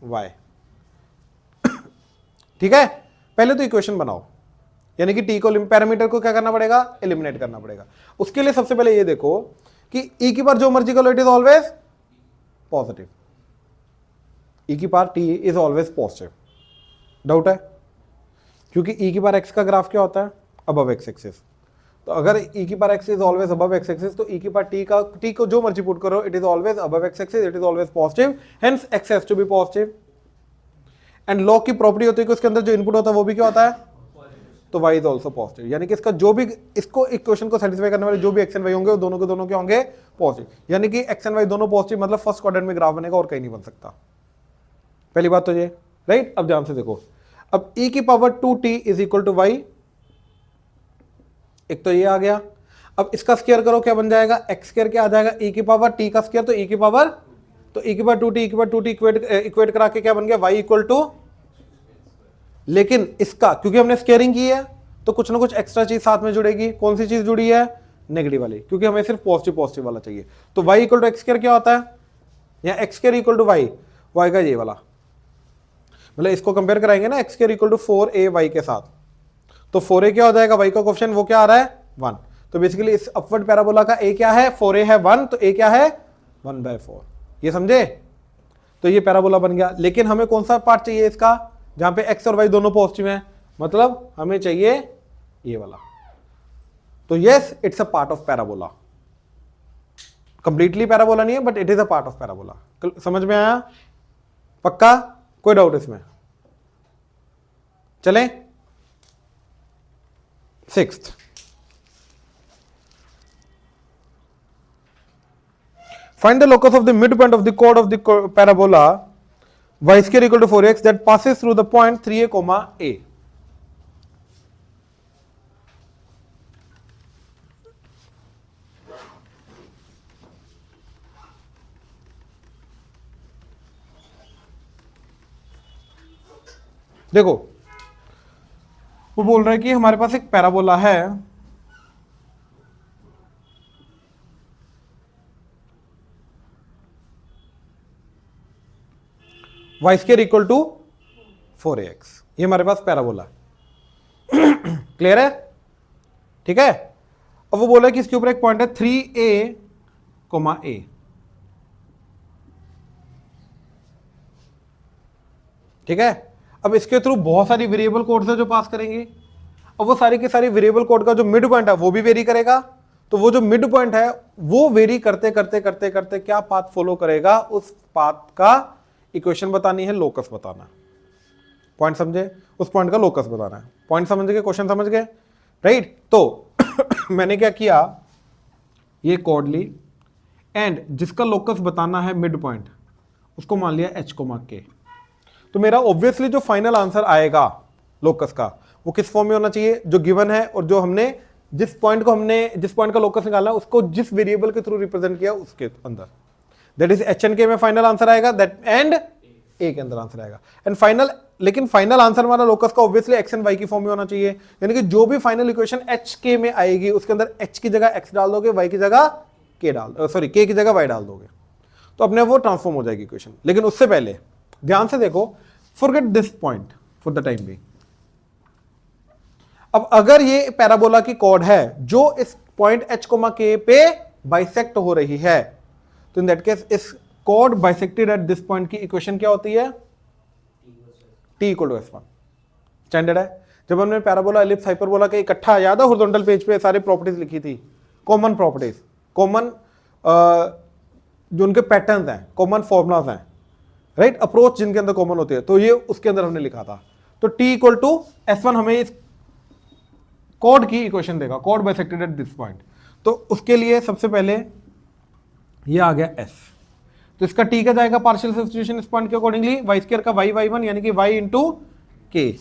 y। ठीक है, पहले तो इक्वेशन बनाओ, यानी कि t को पैरामीटर को क्या करना पड़ेगा, एलिमिनेट करना पड़ेगा। उसके लिए सबसे पहले ये देखो कि e की पावर जो मर्जी कर लो, it is always positive. e की power t is always positive. Doubt है? क्योंकि e की पावर x का ग्राफ क्या होता है, अबव x एक्सिस। तो अगर e की power x is always above x axis, तो e की पावर t को जो मर्जी पुट करो, it is always above x axis, it is always positive, hence x has to be positive. And log की प्रॉपर्टी होती है कि उसके अंदर जो इनपुट होता है वो भी क्या होता है, तो y इज ऑल्सो पॉजिटिव। यानी कि इसका जो भी, इसको इक्वेशन को सेटिस्फाई करने वाले जो भी x एंड y होंगे, वो दोनों के दोनों क्या होंगे, पॉजिटिव। यानी कि x एंड y दोनों पॉजिटिव, मतलब फर्स्ट क्वाड्रेंट में ग्राफ बनेगा और कहीं नहीं बन सकता। पहली बात तो ये, राइट। अब ध्यान से देखो, अब e की power 2t is equal to y, एक तो ये आ गया। अब इसका स्क्वायर करो, क्या बन जाएगा, x स्क्वायर क्या आ जाएगा, e की पावर t का स्क्वायर, तो e की पावर, तो e की पावर 2t, e की पावर 2t इक्वेट करा के क्या बन गया, y इक्वल टू, लेकिन इसका क्योंकि हमने स्क्वायरिंग की है तो कुछ ना कुछ एक्स्ट्रा चीज साथ में जुड़ेगी। कौन सी चीज जुड़ी है, नेगेटिव वाली, क्योंकि हमें सिर्फ पॉजिटिव पॉजिटिव वाला चाहिए। तो y equal to x square क्या होता है, या x square equal to y, y का ये वाला, मतलब इसको कंपेयर कराएंगे ना, x square equal to 4ay के साथ, तो 4a क्या हो जाएगा, y का कोएफिशिएंट वो क्या आ रहा है, 1। तो बेसिकली इस अपवर्ड पैराबोला का a क्या है, 4a है 1, तो a क्या है 1/4। ये समझे? तो ये पैराबोला बन गया। लेकिन हमें कौन सा पार्ट चाहिए इसका, जहां पे x और y दोनों पॉजिटिव हैं, मतलब हमें चाहिए ये वाला। तो yes, it's a part of parabola. Completely parabola नहीं है, but it is a part of parabola. समझ में आया? पक्का? कोई डाउट इसमें? चलें 6th, find the locus of the midpoint of the chord of the parabola y square equal to 4x that passes through the point 3a comma a। देखो, वो बोल रहा है कि हमारे पास एक पैराबोला है, y square equal to 4ax, ये हमारे पास पैराबोला। क्लियर है? ठीक है। अब वो बोल रहा है कि इसके ऊपर एक पॉइंट है 3a, a। ठीक है। अब इसके थ्रू बहुत सारी वेरिएबल कोड्स है जो पास करेंगे। अब वो सारी की सारी वेरिएबल कोड का जो मिड पॉइंट है वो भी वेरी करेगा। तो वो जो मिड पॉइंट है वो वेरी करते करते करते करते क्या पाथ फॉलो करेगा, उस पाथ का इक्वेशन बतानी है, लोकस बताना है। पॉइंट समझे? उस पॉइंट का लोकस बताना है। पॉइंट समझ गए? क्वेश्चन समझ गए? राइट। तो मैंने क्या किया, ये कोड ली एंड जिसका लोकस बताना है मिड पॉइंट, उसको मान लिया h k। तो मेरा ऑब्वियसली जो फाइनल आंसर आएगा लोकस का वो किस फॉर्म में होना चाहिए, जो गिवन है और जो हमने जिस पॉइंट का लोकस निकालना है उसको जिस वेरिएबल के थ्रू रिप्रेजेंट किया उसके अंदर, दैट इज एच एन के में फाइनल आंसर आएगा, दैट एंड ए के अंदर आंसर आएगा। एंड फाइनल, लेकिन फाइनल आंसर हमारा लोकस का ऑब्वियसली एक्स एंड वाई की फॉर्म में होना चाहिए। यानी कि जो भी फाइनल इक्वेशन एच के में आएगी उसके अंदर एच की जगह एक्स डाल दोगे, वाई की जगह के के की जगह वाई डाल दोगे, तो अपने वो ट्रांसफॉर्म हो जाएगी इक्वेशन। लेकिन उससे पहले ध्यान से देखो, forget this point for the time being. अब अगर ये पैराबोला की कॉर्ड है जो इस पॉइंट h, k पे बाइसेक्ट हो रही है, तो इन दैट केस इस chord bisected at this point की इक्वेशन क्या होती है? t equal to s1 standard है। जब हमने पैराबोला, एलिप्स, हाइपरबोला के इकट्ठा याद है हॉरिजॉन्टल पेज पे सारी प्रॉपर्टीज लिखी थी, कॉमन प्रॉपर्टीज, कॉमन जो उनके पैटर्न्स हैं, कॉमन फॉर्मुलाज हैं, राइट, अप्रोच जिनके अंदर कॉमन होती है, तो ये उसके अंदर हमने लिखा था। तो t इक्वल टू s1 हमें इस कॉर्ड की इक्वेशन देगा, chord bisected at this point. तो उसके लिए सबसे पहले ये आ गया s, तो इसका t का जाएगा पार्शियल सब्स्टिट्यूशन इस पॉइंट के अकॉर्डिंगली, वाई स्क्वायर का y1 यानी कि y इंटू के,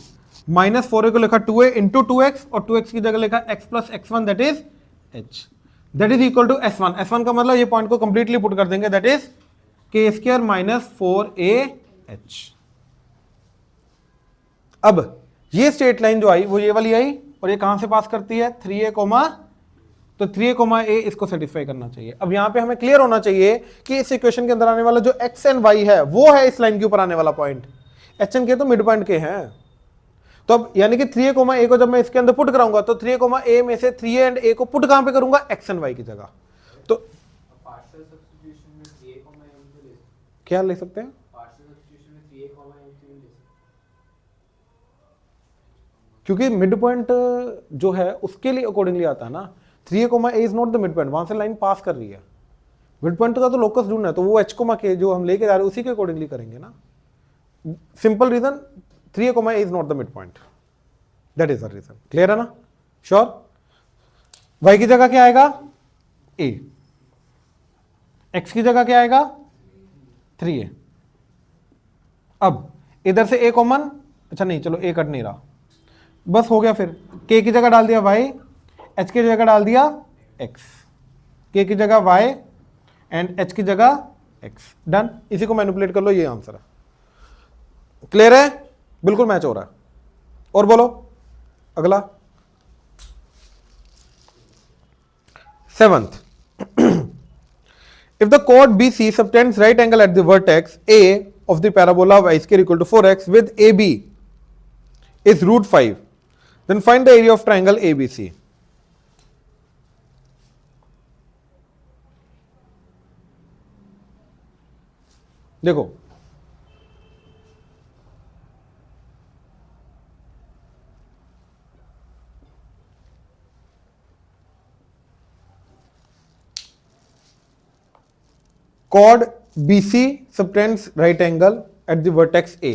माइनस 4a को लिखा 2a इंटू 2x और 2x की जगह लिखा x plus x1 that is h, that is equal to s1। s1 का मतलब ये पॉइंट को कंप्लीटली पुट कर देंगे, that is k square minus 4ah। अब ये स्ट्रेट लाइन जो आई वो ये वाली आई, और ये कहां से पास करती है? 3a, तो 3a, a इसको सेटिस्फाई करना चाहिए। अब यहां पे हमें क्लियर होना चाहिए कि इस इक्वेशन के अंदर आने वाला जो x एंड y है वो है इस लाइन के ऊपर आने वाला पॉइंट, h एंड k तो मिड पॉइंट के हैं। तो अब यानी कि 3a, a को जब मैं इसके अंदर पुट कराऊंगा तो 3a, a में से 3a एंड a को पुट कहां पे करूंगा? x एंड y की जगह। तो पार्शियल सब्स्टिट्यूशन में 3a, m ले सकते क्या ले सकते हैं? पार्शियल सब्स्टिट्यूशन में 3a, m ले सकते, क्योंकि मिड पॉइंट जो है उसके लिए अकॉर्डिंगली आता है ना, 3a, a is not the mid point, वहां से लाइन पास कर रही है। मिड पॉइंट का तो लोकस ढूंढना है, तो वो h, k जो हम लेके जा रहे हैं उसी के अकॉर्डिंगली करेंगे ना। Simple reason, 3a, a is not the mid point, that is the reason. Clear है ना? श्योर। y की जगह क्या आएगा? a, x की जगह क्या आएगा? 3a। अब इधर से a कॉमन, अच्छा नहीं चलो a कट नहीं रहा, बस हो गया। फिर k की जगह डाल दिया y, h की जगह डाल दिया x, k की जगह y एंड h की जगह x, डन। इसी को मैनिपुलेट कर लो, ये आंसर है। क्लियर है? बिल्कुल मैच हो रहा है। और बोलो अगला, 7th if the chord BC subtends right angle at the vertex A of the parabola y square equal to 4x with AB is root 5, then find the area of triangle ABC। देखो chord BC subtends right angle at the vertex A।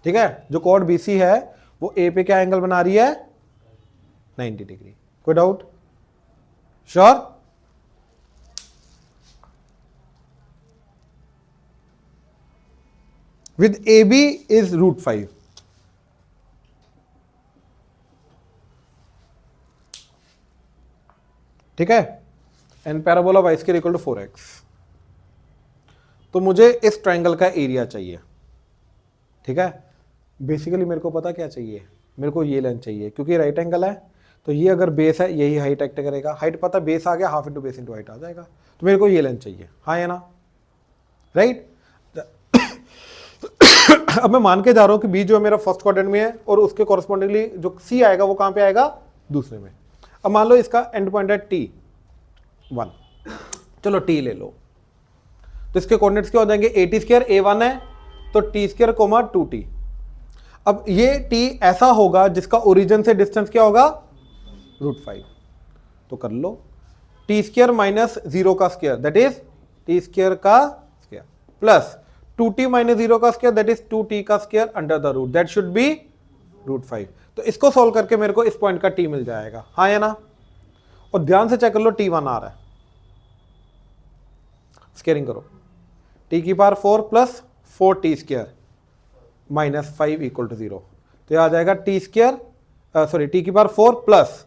ठीक है, जो chord BC है वो A पे क्या angle बना रही है? 90 डिग्री। कोई doubt? Sure? with AB is root 5। ठीक है, and parabola y square equal to 4x। तो मुझे इस ट्राइंगल का एरिया चाहिए। ठीक है, बेसिकली मेरे को पता क्या चाहिए, मेरे को ये लेंथ चाहिए, क्योंकि राइट एंगल है तो ये अगर बेस है यही हाइट एक्ट करेगा। हाइट पता, बेस आ गया, half into base into height आ जाएगा, तो मेरे को ये लेंथ चाहिए। हाँ या ना? राइट। अब मैं मान के जा रहा हूं कि बी जो है मेरा फर्स्ट क्वाड्रेंट में है और उसके कॉरेस्पॉन्डिंगली जो सी आएगा वो कहां पे आएगा? दूसरे में। अब मान लो इसका एंड पॉइंट है T1, चलो T ले लो, तो इसके कोऑर्डिनेट्स क्या हो जाएंगे? AT स्क्वायर, A1 है तो T स्क्वायर कोमा 2T। अब ये T ऐसा होगा जिसका ओरिजिन से डिस्टेंस क्या होगा? √5। तो कर लो, T स्क्वायर माइनस 0 का square that is T square का स्क्वायर प्लस 2T माइनस 0 का स्क्वायर दैट इज 2T का square under the root, that should be √5। तो इसको सॉल्व करके मेरे को इस पॉइंट का T मिल जाएगा। हाँ या ना? और ध्यान से चेक कर लो, T1 आ रहा है, स्क्वायरिंग करो, T की power 4 plus 4T square minus 5 equal to 0। तो ये आ जाएगा T स्क्वायर, सॉरी T की power 4 plus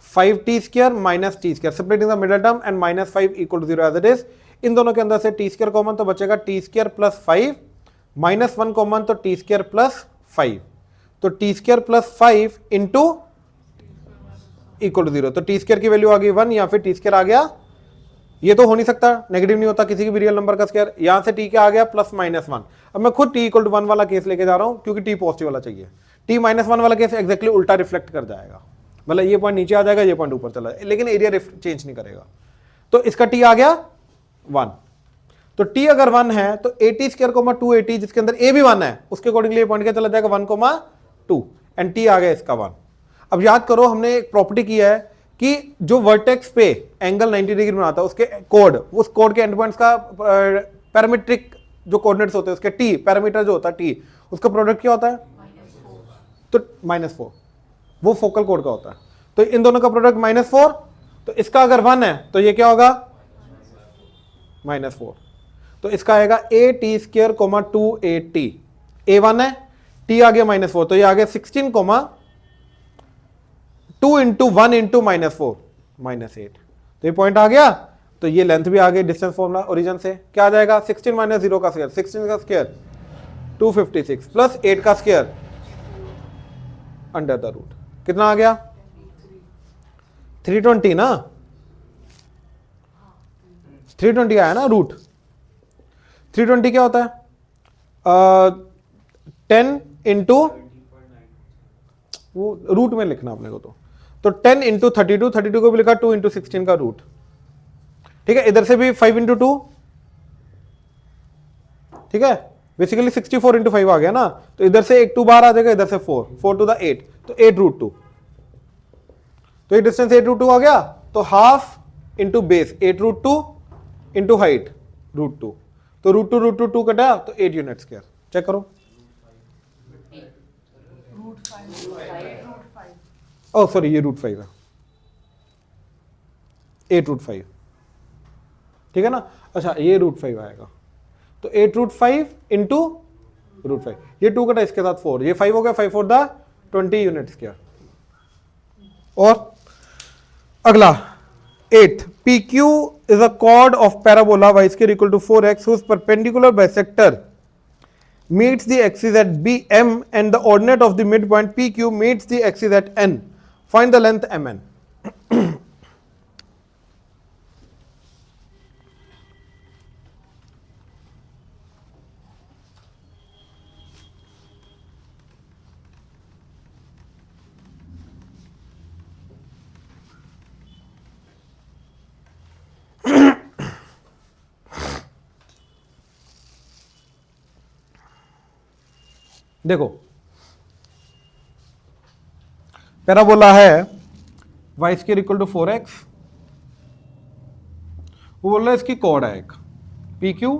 5T square minus T square, separating the middle term and minus 5 equal to 0 as it is. इन दोनों के अंदर से T स्क्वायर कॉमन तो बचेगा T square plus 5 minus 1 common तो T स्क्वायर प्लस 5, तो T square plus 5 into equal to 0। तो T स्क्वायर की वैल्यू आ गई 1 या फिर T स्क्वायर आ गया, ये तो हो नहीं सकता, नेगेटिव नहीं होता किसी भी रियल नंबर का स्क्वायर। यहां से T क्या आ गया? Plus minus 1। अब मैं खुद T इक्वल टू 1 वाला केस लेके जा रहा हूं क्योंकि T पॉजिटिव वाला चाहिए। t माइनस वन वाला केस एग्जैक्टली उल्टा रिफ्लेक्ट कर जाएगा, मतलब ये पॉइंट नीचे आ जाएगा, ये पॉइंट ऊपर चला जाएगा, लेकिन एरिया चेंज नहीं करेगा। तो इसका t आ गया 1। तो t अगर 1 है तो at स्क्वायर कोमा 2at, जिसके अंदर a भी 1 है, उसके अकॉर्डिंगली ये पॉइंट क्या चला जाएगा 1,2 एंड t आ गया इसका 1। अब याद करो हमने एक प्रॉपर्टी किया है कि जो वर्टेक्स पे एंगल 90 डिग्री बनाता है उसके कोड, उस कोड के एंड पॉइंट्स का पैरामीट्रिक जो कोऑर्डिनेट्स होते हैं उसके t पैरामीटर जो होता है t, उसका प्रोडक्ट क्या होता है तो -4, वो फोकल कोड का होता है। तो इन दोनों का प्रोडक्ट -4, तो इसका अगर 1 है तो ये क्या होगा -4, तो इसका आएगा at square coma 2at, a1 है, t आ गया -4, तो ये आ गया 16 कोमा 2 इंटू 1 इंटू -4 -8, तो ये पॉइंट आ गया। तो ये लेंथ भी आ गई डिस्टेंस फॉर्मूला ओरिजिन से, क्या आ जाएगा 16 माइनस 0 का स्क्वायर, 16 का स्क्वायर 256 प्लस 8 का स्क्वायर अंडर द रूट, कितना आ गया 320 ना, 320 आया ना रूट। 320 क्या होता है 10 इंटू, वो रूट में लिखना अपने को, तो 10 इंटू 32, 32 को भी लिखा 2 इंटू 16 का रूट, ठीक है। इधर से भी 5 इंटू 2, ठीक है, बेसिकली 64 इंटू 5 आ गया ना, तो इधर से एक 2 बाहर आ जाएगा, इधर से 4 टू द 8, तो 8 रूट 2, तो ये डिस्टेंस 8 रूट 2 आ गया। तो half into base 8 root 2 into height root 2, तो रूट 2 कटा तो 8 यूनिट स्क्वायर, चेक करो। ओ सॉरी ये रूट 5 है, 8 रूट 5, ठीक है ना। अच्छा ये रूट 5 आएगा, तो 8 रूट 5 इंटू रूट 5, ये 2 कटा इसके साथ 4, ये 5 हो गया, 5 4 द 20 यूनिट स्क्वायर। और अगला 8th, PQ is a chord of parabola y square equal to 4x whose perpendicular bisector meets the axis at BM and the ordinate of the midpoint PQ meets the axis at N. Find the length MN. देखो parabola है y square equal to 4x, वो बोल रहा है इसकी cord है एक PQ,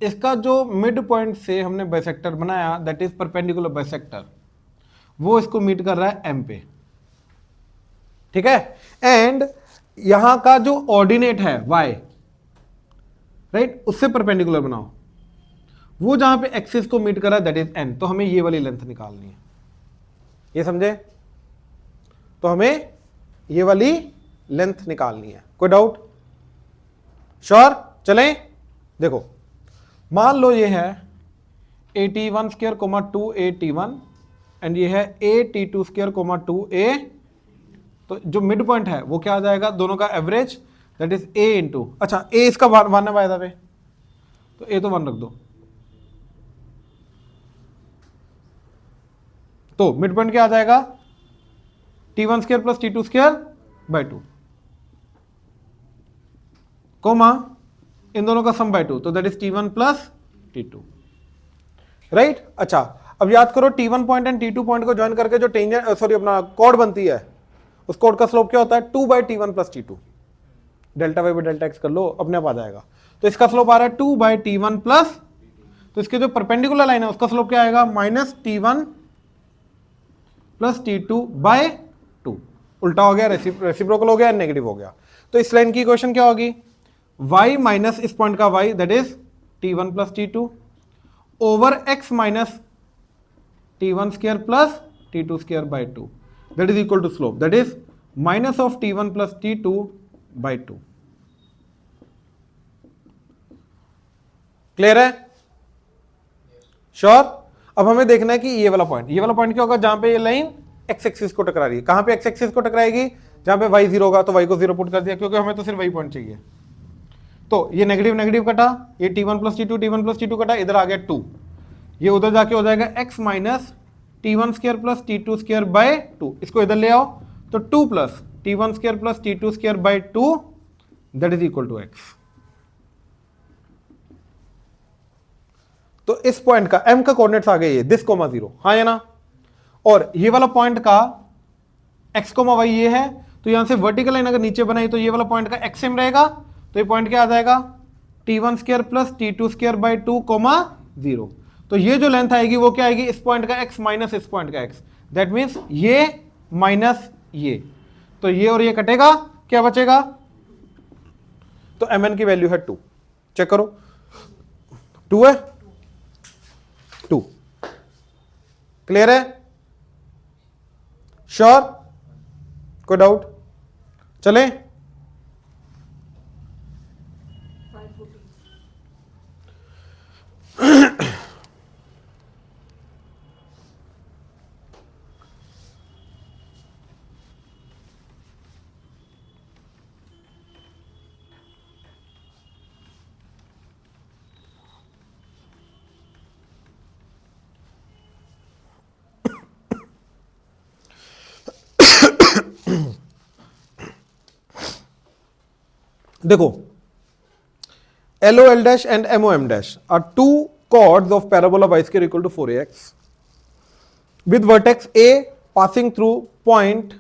इसका जो मिड पॉइंट से हमने बाइसेक्टर बनाया दैट इज परपेंडिकुलर बाइसेक्टर, वो इसको मीट कर रहा है M पे, ठीक है। एंड यहां का जो ऑर्डिनेट है y, राइट, उससे परपेंडिकुलर बनाओ, वो जहां पे एक्सिस को मीट कर रहा है दैट इज n, तो हमें ये वाली लेंथ निकालनी है, ये समझे, तो हमें ये वाली लेंथ निकालनी है। कोई डाउट? श्योर? चलें, देखो मान लो ये है at1 square coma 2at1 and ये है at2 स्क्वायर कोमा 2a, तो जो मिड पॉइंट है वो क्या आ जाएगा दोनों का average that is a into, अच्छा a इसका 1 है बाय द वे, तो a तो 1 रख दो, तो मिड पॉइंट क्या आ जाएगा t1 square plus t2 square by 2 comma इन दोनों का सम बाय 2, तो that is t1 plus t2, right. अच्छा अब याद करो t1 point and t2 point को ज्वाइन करके जो टेंजेंट सॉरी अपना कॉर्ड बनती है, उस कॉर्ड का स्लोप क्या होता है 2 by t1 plus t2, delta y by delta x कर लो अपने आप आ जाएगा। तो इसका स्लोप आ रहा है 2 बाय t1 प्लस, तो इसके जो परपेंडिकुलर लाइन है उसका स्लोप क्या आएगा minus t1 plus t2 by 2, उल्टा हो गया, रेसिप्रोकल हो गया, नेगेटिव हो गया। तो इस लाइन की इक्वेशन क्या होगी y माइनस इस पॉइंट का y that is t1 plus t2 over x minus t1 square plus t2 square by 2 that is equal to slope that is minus of t1 plus t2 by 2। Clear है? Sure? अब हमें देखना है कि ये वाला point क्या होगा जहां पे ये लाइन एक्स एक्सिस को टकरा रही है। कहां पे एक्स एक्सिस को टकराएगी? जहां पे y 0 होगा, तो y को 0 पुट कर दिया क्योंकि हमें तो सिर्फ वही पॉइंट चाहिए। तो ये नेगेटिव नेगेटिव कटा, ये t1 प्लस t2 कटा, इधर आ गया 2, ये उधर जाके हो जाएगा x minus T one square plus T two square by 2, इसको इधर ले आओ तो 2 plus T one square plus T two square by 2 that is equal to x। तो इस पॉइंट का m का कोऑर्डिनेट्स आ गए ये दिस कोमा 0, हाँ या ना, और ये वाला पॉइंट का x कोमा y ये है, तो यहां से वर्टिकल लाइन अगर नीचे बनाई तो ये वाला पॉइंट का xm रहेगा, तो ये पॉइंट क्या आ जाएगा T one square plus T two square by 2 comma 0। तो ये जो लेंथ आएगी वो क्या आएगी, इस पॉइंट का x माइनस इस पॉइंट का x, दैट मीन्स ये माइनस ये, तो ये और ये कटेगा, क्या बचेगा, तो mn की वैल्यू है 2। चेक करो 2 है, 2 क्लियर है, श्योर, कोई डाउट, चले। देखो LOL dash and MOM dash are two chords of parabola y square equal to 4ax with vertex A passing through point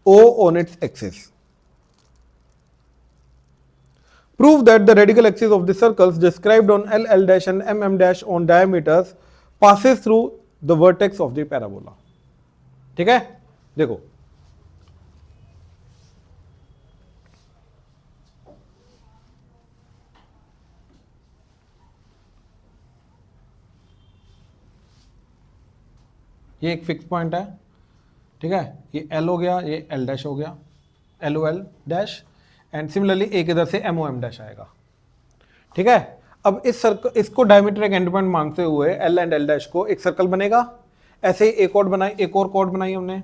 O on its axis. Prove that the radical axis of the circles described on LL dash and MM dash on diameters passes through the vertex of the parabola. ठीक है, देखो ये एक fix point है, ठीक है, ये L हो गया, ये L डैश हो गया, LOL डैश, एंड सिमिलरली एक इधर से MOM डैश आएगा, ठीक है। अब इस सर्कल, इसको डायमीटर एक एंड पॉइंट मानते हुए L एंड L डैश को एक सर्कल बनेगा, ऐसे ही एक और बनाई, एक और कॉर्ड बनाई हमने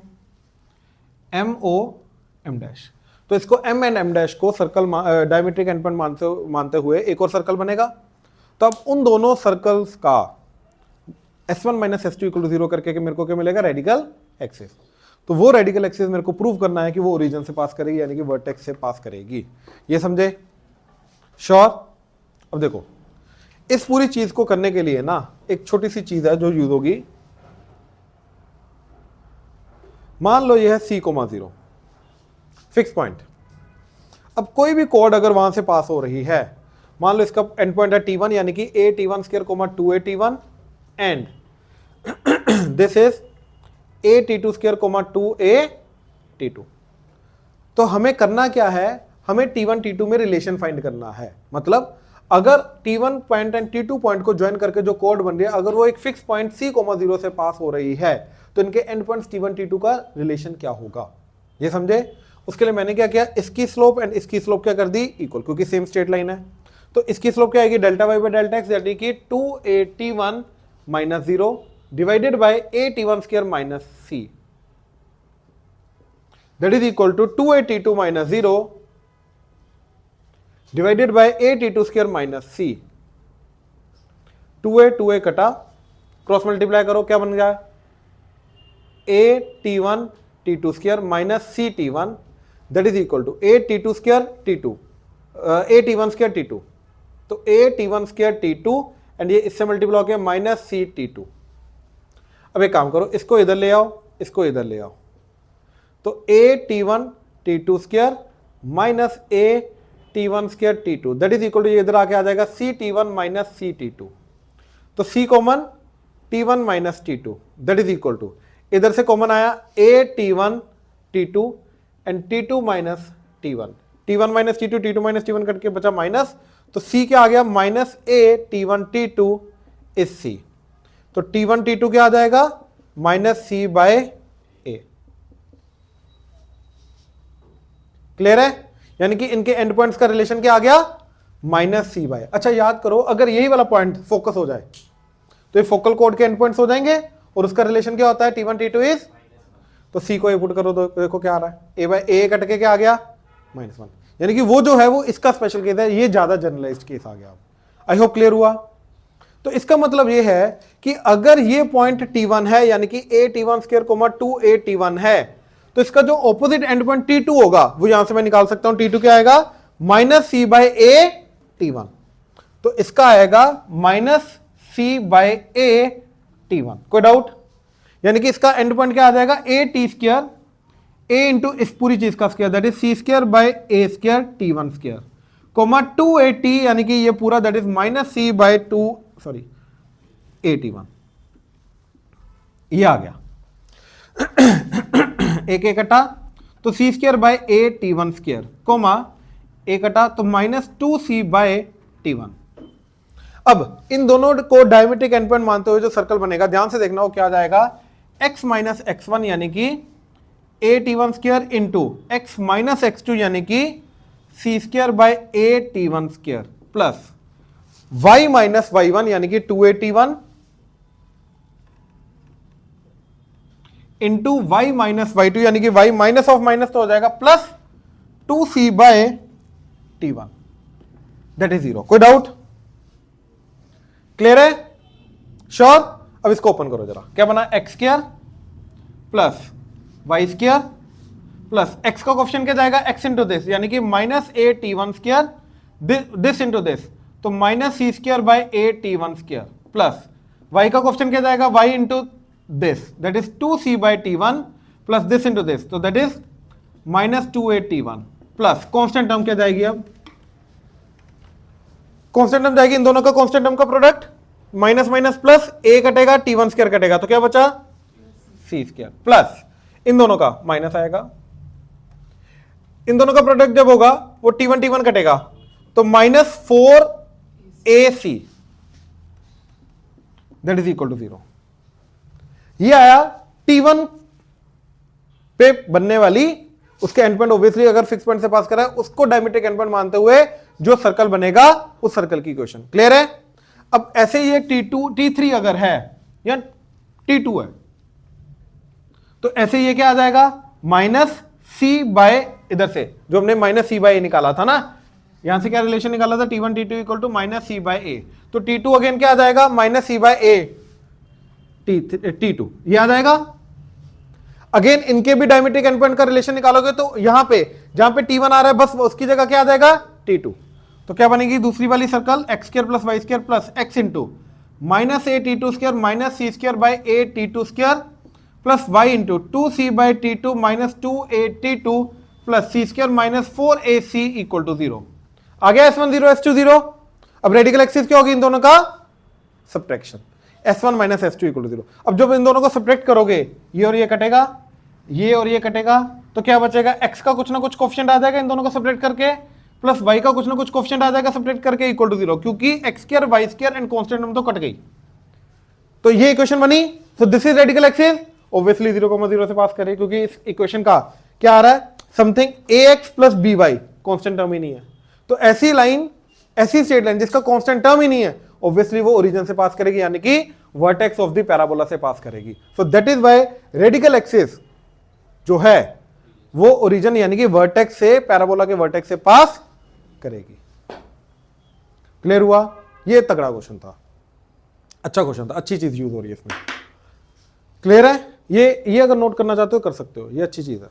MOM डैश, तो इसको M एंड M डैश को सर्कल डायमीट्रिक एंड पॉइंट मानते हुए एक और सर्कल बनेगा। तो अब उन दोनों सर्कल्स का S1 minus S2 equal to 0 करके मेरे को क्या मिलेगा, रेडिकल एक्सिस। तो वो रेडिकल एक्सिस मेरे को प्रूव करना है कि वो ओरिजिन से पास करेगी, यानी कि वर्टेक्स से पास करेगी, ये समझे, श्योर। अब देखो इस पूरी चीज को करने के लिए ना एक छोटी सी चीज है जो यूज होगी। मान लो ये है C,0 फिक्स पॉइंट। अब कोई भी कोड अगर वहां से पास हो रही है, मान लो इसका एंड पॉइंट है T1 यानी कि A_T1 square 2A_T1 and this is A_T2 square 2A_T2। तो हमें करना क्या है, हमें T1 T2 में रिलेशन फाइंड करना है। मतलब अगर T1 point and T2 point को ज्वाइन करके जो कोड बन रही है, अगर वो एक फिक्स पॉइंट C,0 से पास हो रही है, तो इनके एंड पॉइंट्स T1 T2 का रिलेशन क्या होगा, ये समझे। उसके लिए मैंने क्या किया, इसकी स्लोप एंड इसकी स्लोप क्या कर दी, इक्वल, क्योंकि सेम स्ट्रेट लाइन है। तो इसकी स्लोप क्या आएगी, delta y by delta x, यानी कि 2A_T1 minus 0 divided by A_T1 square minus C, that is equal to 2A_T2 minus 0 divided by A_T2 square minus C। 2A कटा, cross multiply करो, क्या बन गया, A_T1 T2 square minus C_T1 that is equal to A_T2 square T2 A_T1 square T2, तो A_T1 square T2 and ये इससे multiply हो गया माइनस C_T2। अब एक काम करो, इसको इधर ले आओ, इसको इधर ले आओ, तो A_T1 T2 square minus A_T1 square T2 that is equal to, ये इधर आके आ जाएगा C_T1 माइनस C_T2, तो C common T1 minus T2 that is equal to, इधर से कॉमन आया A_T1 T2 and T2 minus T1, T1 minus T2, T2 minus T1 करके बचा माइनस, तो C क्या आ गया, minus A_T1 T2 is C, तो T1 T2 क्या आ जाएगा, minus C by A। Clear है, यानी कि इनके एंड पॉइंट्स का रिलेशन क्या आ गया, माइनस C बाय। अच्छा याद करो, अगर यही वाला पॉइंट फोकस हो जाए तो ये फोकल कोड के एंड पॉइंट्स हो जाएंगे, और उसका रिलेशन क्या होता है, T1 T2 इज, तो C को पुट करो तो देखो क्या आ रहा है, A बाय A कट के क्या आ गया, -1, यानी कि वो जो है वो इसका स्पेशल केस है, ये ज्यादा जनरलाइज्ड केस आ गया। आई होप क्लियर हुआ। तो इसका मतलब ये है कि अगर ये पॉइंट T1 है यानी कि a T1 square comma 2a T1 है, तो इसका जो ऑपोजिट एंड पॉइंट T2 होगा वो यहां से मैं निकाल सकता हूं। T2 क्या आएगा? Minus C by A T1। तो इसका आएगा minus C by A T1। कोई डाउट? यानी कि इसका एंड पॉइंट क्या आ जाएगा? a T square a into इस पूरी चीज का square that is c square by a square T1 square comma 2a T यानी कि ये पूरा that is minus C by A T1। ये आ गया एक एक कटा तो c square by A T1 square comma एक कटा तो माइनस 2c बाय T1। अब इन दोनों को डायमेट्रिक एंड पॉइंट मानते हुए जो सर्कल बनेगा ध्यान से देखना वो क्या आ जाएगा? x माइनस x1 यानी कि a T1 square into x minus x2 यानी कि c square by a T1 square plus y minus y1 यानी कि 2a T1 into y minus y2 यानी कि y माइनस ऑफ माइनस तो हो जाएगा plus 2c by T1 that is 0। कोई डाउट? क्लियर है? श्योर? अब इसको ओपन करो जरा। क्या बना? X square plus y square plus x का क्वेश्चन क्या जाएगा? एक्स इंटू दिस यानी कि minus a T1 square this into this तो minus C square by a T1 square plus y का क्वेश्चन क्या जाएगा? Y into this that is 2c by T1 plus this into this तो that is minus 2a T1 plus constant term क्या जाएगी? अब constant term जाएगी इन दोनों का कांस्टेंट टर्म का product minus minus plus a कटेगा T1 स्क्वायर कटेगा तो क्या बचा? सी स्क्वायर प्लस इन दोनों का माइनस आएगा। इन दोनों का प्रोडक्ट जब होगा वो T1 कटेगा तो minus 4ac that is equal to 0। ये आया T1 पे बनने वाली उसके एंड पॉइंट। ऑब्वियसली अगर फिक्स पॉइंट से पास करा है उसको डायमेट्रिक एंड पॉइंट मानते हुए जो सर्कल बनेगा उस सर्कल की इक्वेशन। क्लियर है? अब ऐसे ही एक T3 अगर है या T2 है तो ऐसे ये क्या आ जाएगा? माइनस सी बाय इधर से जो हमने माइनस सी बाय ए निकाला था ना, यहां से क्या रिलेशन निकाला था? T1 T2 equal to minus c by a. तो T2 अगेन क्या आ जाएगा? Minus c by A T2 ये आ जाएगा। अगेन इनके भी डायमेट्रिक एंड पॉइंट का रिलेशन निकालोगे तो यहां पे जहां पे T1 आ रहा है बस उसकी जगह क्या आ जाएगा? T2। तो क्या बनेगी दूसरी वाली circle? X square plus y square plus x into minus A T2 square minus C square by A T2 square plus y into 2c by T2 minus 2a T2 plus C square minus 4ac equal to 0। आ गया S1 0 S2 0। अब radical axis क्या होगी इन दोनों का? Subtraction S1 minus S2 equal to 0। अब जब इन दोनों को सब्ट्रैक्ट करोगे ये और ये कटेगा, ये और ये कटेगा तो क्या बचेगा? x का कुछ ना कुछ कोएफिशिएंट आ जाएगा इन दोनों को सब्ट्रैक्ट करके प्लस y का कुछ ना कुछ कोएफिशिएंट आ जाएगा सब्ट्रैक्ट करके इक्वल टू 0 क्योंकि x square y square and constant term तो कट गई। तो ये इक्वेशन बनी। So this is radical axis. Obviously 0,0 से पास करें क्योंकि इस इक्वेशन का क्या आ रहा है? Something ax plus by constant term ही नहीं है। तो ऐसी लाइन ऐसी स्ट्रेट लाइन जिसका कांस्टेंट टर्म ही नहीं है ऑब्वियसली वो ओरिजिन से पास करेगी यानी कि वर्टेक्स ऑफ द पैराबोला से पास करेगी। So that is why radical axis जो है वो ओरिजिन यानी कि वर्टेक्स से पैराबोला के वर्टेक्स से पास करेगी। क्लियर हुआ? ये तगड़ा क्वेश्चन था, अच्छा क्वेश्चन था, अच्छी चीज यूज हो रही है इसमें। क्लियर है? ये अगर नोट करना चाहते हो कर सकते हो, ये अच्छी चीज है।